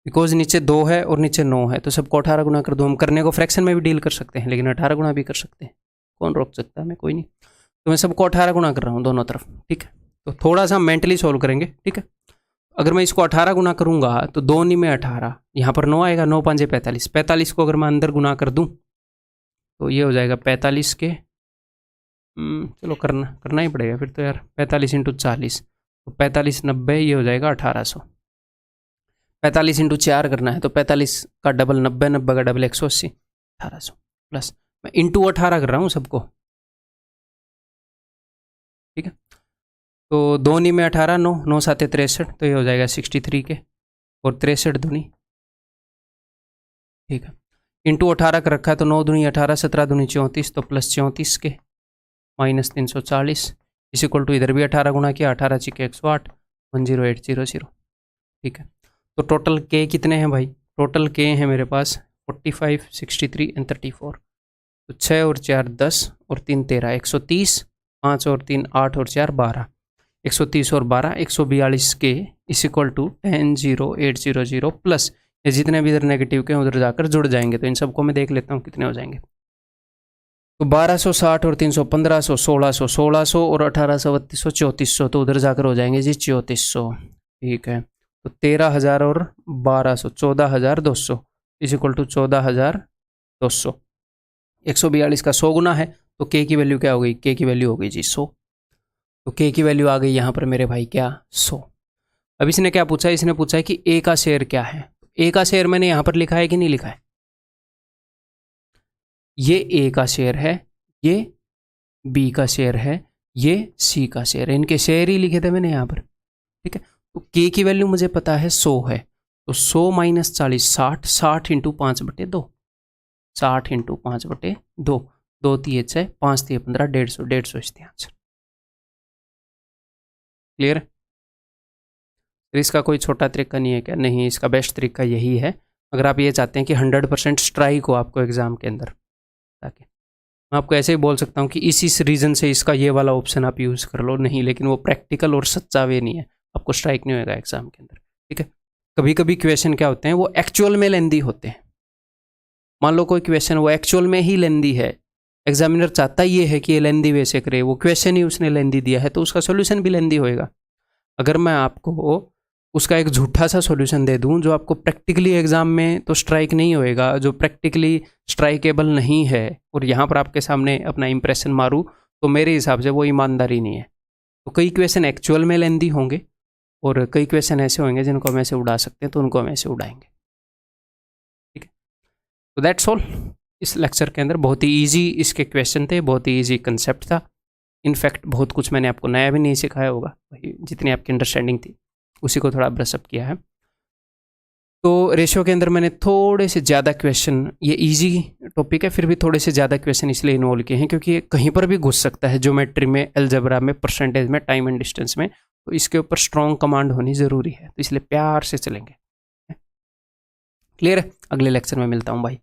बिकॉज नीचे 2 है और नीचे 9 है, तो सबको 18 गुना कर दूँ। हम करने को फ्रैक्शन में भी डील कर सकते हैं, लेकिन 18 गुना भी कर सकते हैं, कौन रोक सकता है, मैं कोई नहीं। तो मैं सबको 18 गुना कर रहा हूँ दोनों तरफ, ठीक है। तो थोड़ा सा मेंटली सोल्व करेंगे, ठीक है। अगर मैं इसको 18 गुना करूँगा तो 2 नी में 18, यहाँ पर 9 आएगा, 9 5 45, 45 को अगर मैं अंदर गुना कर दूँ तो ये हो जाएगा 45 के चलो करना ही पड़ेगा फिर तो यार, 45 × 40, तो 45 90, ये हो जाएगा 1800। 45 × 4 करना है तो 45 का डबल 90, 90 का डबल 180, 1800 प्लस मैं इंटू 18 कर रहा हूँ सबको, ठीक है। तो 2 नी में 18, 9 9 7 63, तो ये हो जाएगा 63 के, और 63 दूनी, ठीक है। इंटू 18 कर रखा है तो 9 दूनी 18, 17 दूनी 34, तो प्लस 34 के माइनस 340 इस इक्वल टू इधर भी 18 गुना किया, 18 × 108, 10800, ठीक है। तो टोटल के कितने हैं भाई, टोटल के हैं मेरे पास 45, 63 एंड 34, तो 6 और 4 10 और 3 13, 130, 5 और 3 8 और 4 12, 130 और 12 142 के इस इक्वल टू 10800 प्लस ये जितने भी इधर नेगेटिव के उधर जाकर जुड़ जाएंगे। तो इन सबको मैं देख लेता हूँ कितने हो जाएंगे। तो 1260 और 300 1500, 1600, 1600 और 1800 3200 3400, तो उधर जाकर हो जाएंगे जी 3400, ठीक है। तो 13000 और 1200 14200 इस इक्वल टू 14200। 142 का 100 गुना है तो के की वैल्यू क्या हो गई, के की वैल्यू हो गई जी 100। तो के की वैल्यू आ गई यहाँ पर मेरे भाई क्या 100। अब इसने क्या पूछा है, इसने पूछा है कि ए का शेयर क्या है। ए का शेयर मैंने यहाँ पर लिखा है कि नहीं लिखा है, ये ए का शेयर है, ये बी का शेयर है, ये सी का शेयर है, इनके शेयर ही लिखे थे मैंने यहाँ पर, ठीक है। तो के की वैल्यू मुझे पता है 100 है, तो 100 माइनस 40 60, 60 × 5/2, 60 × 5/2, 2 3 6 5 3 15, 150, 150 इसके आंसर। क्लियर है। इसका कोई छोटा तरीका नहीं है क्या, नहीं, इसका बेस्ट तरीका यही है। अगर आप ये चाहते हैं कि 100% स्ट्राइक हो आपको एग्जाम के अंदर, ताकि मैं आपको ऐसे ही बोल सकता हूँ कि इस रीज़न से इसका ये वाला ऑप्शन आप यूज़ कर लो, नहीं, लेकिन वो प्रैक्टिकल और सच्चा वे नहीं है, आपको स्ट्राइक नहीं होगा एग्जाम के अंदर, ठीक है। कभी कभी क्वेश्चन क्या होते हैं वो एक्चुअल में लेंदी होते हैं। मान लो कोई क्वेश्चन वो एक्चुअल में ही लेंदी है, एग्जामिनर चाहता ये है कि ये लेंदी वैसे करे, वो क्वेश्चन ही उसने लेंदी दिया है, तो उसका सोल्यूशन भी लेंदी होएगा। अगर मैं आपको उसका एक झूठा सा सॉल्यूशन दे दूं जो आपको प्रैक्टिकली एग्जाम में तो स्ट्राइक नहीं होएगा, जो प्रैक्टिकली स्ट्राइकेबल नहीं है, और यहाँ पर आपके सामने अपना इंप्रेशन मारूं, तो मेरे हिसाब से वो ईमानदारी नहीं है। तो कई क्वेश्चन एक्चुअल में लेंदी होंगे और कई क्वेश्चन ऐसे होंगे जिनको हम ऐसे उड़ा सकते हैं, तो उनको हम ऐसे उड़ाएंगे, ठीक है। तो दैट्स ऑल। इस लेक्चर के अंदर बहुत ही ईजी इसके क्वेश्चन थे, बहुत ही ईजी कंसेप्ट था। इनफैक्ट बहुत कुछ मैंने आपको नया भी नहीं सिखाया होगा, जितनी आपकी अंडरस्टैंडिंग थी उसी को थोड़ा ब्रशअप किया है। तो रेशियो के अंदर मैंने थोड़े से ज़्यादा क्वेश्चन, ये इजी टॉपिक है फिर भी थोड़े से ज़्यादा क्वेश्चन इसलिए इन्वॉल्व किए हैं क्योंकि ये कहीं पर भी घुस सकता है, ज्योमेट्री में, अलजेब्रा में, परसेंटेज में, टाइम एंड डिस्टेंस में, तो इसके ऊपर स्ट्रॉन्ग कमांड होनी ज़रूरी है, तो इसलिए प्यार से चलेंगे। क्लियर है। अगले लेक्चर में मिलता हूँ भाई।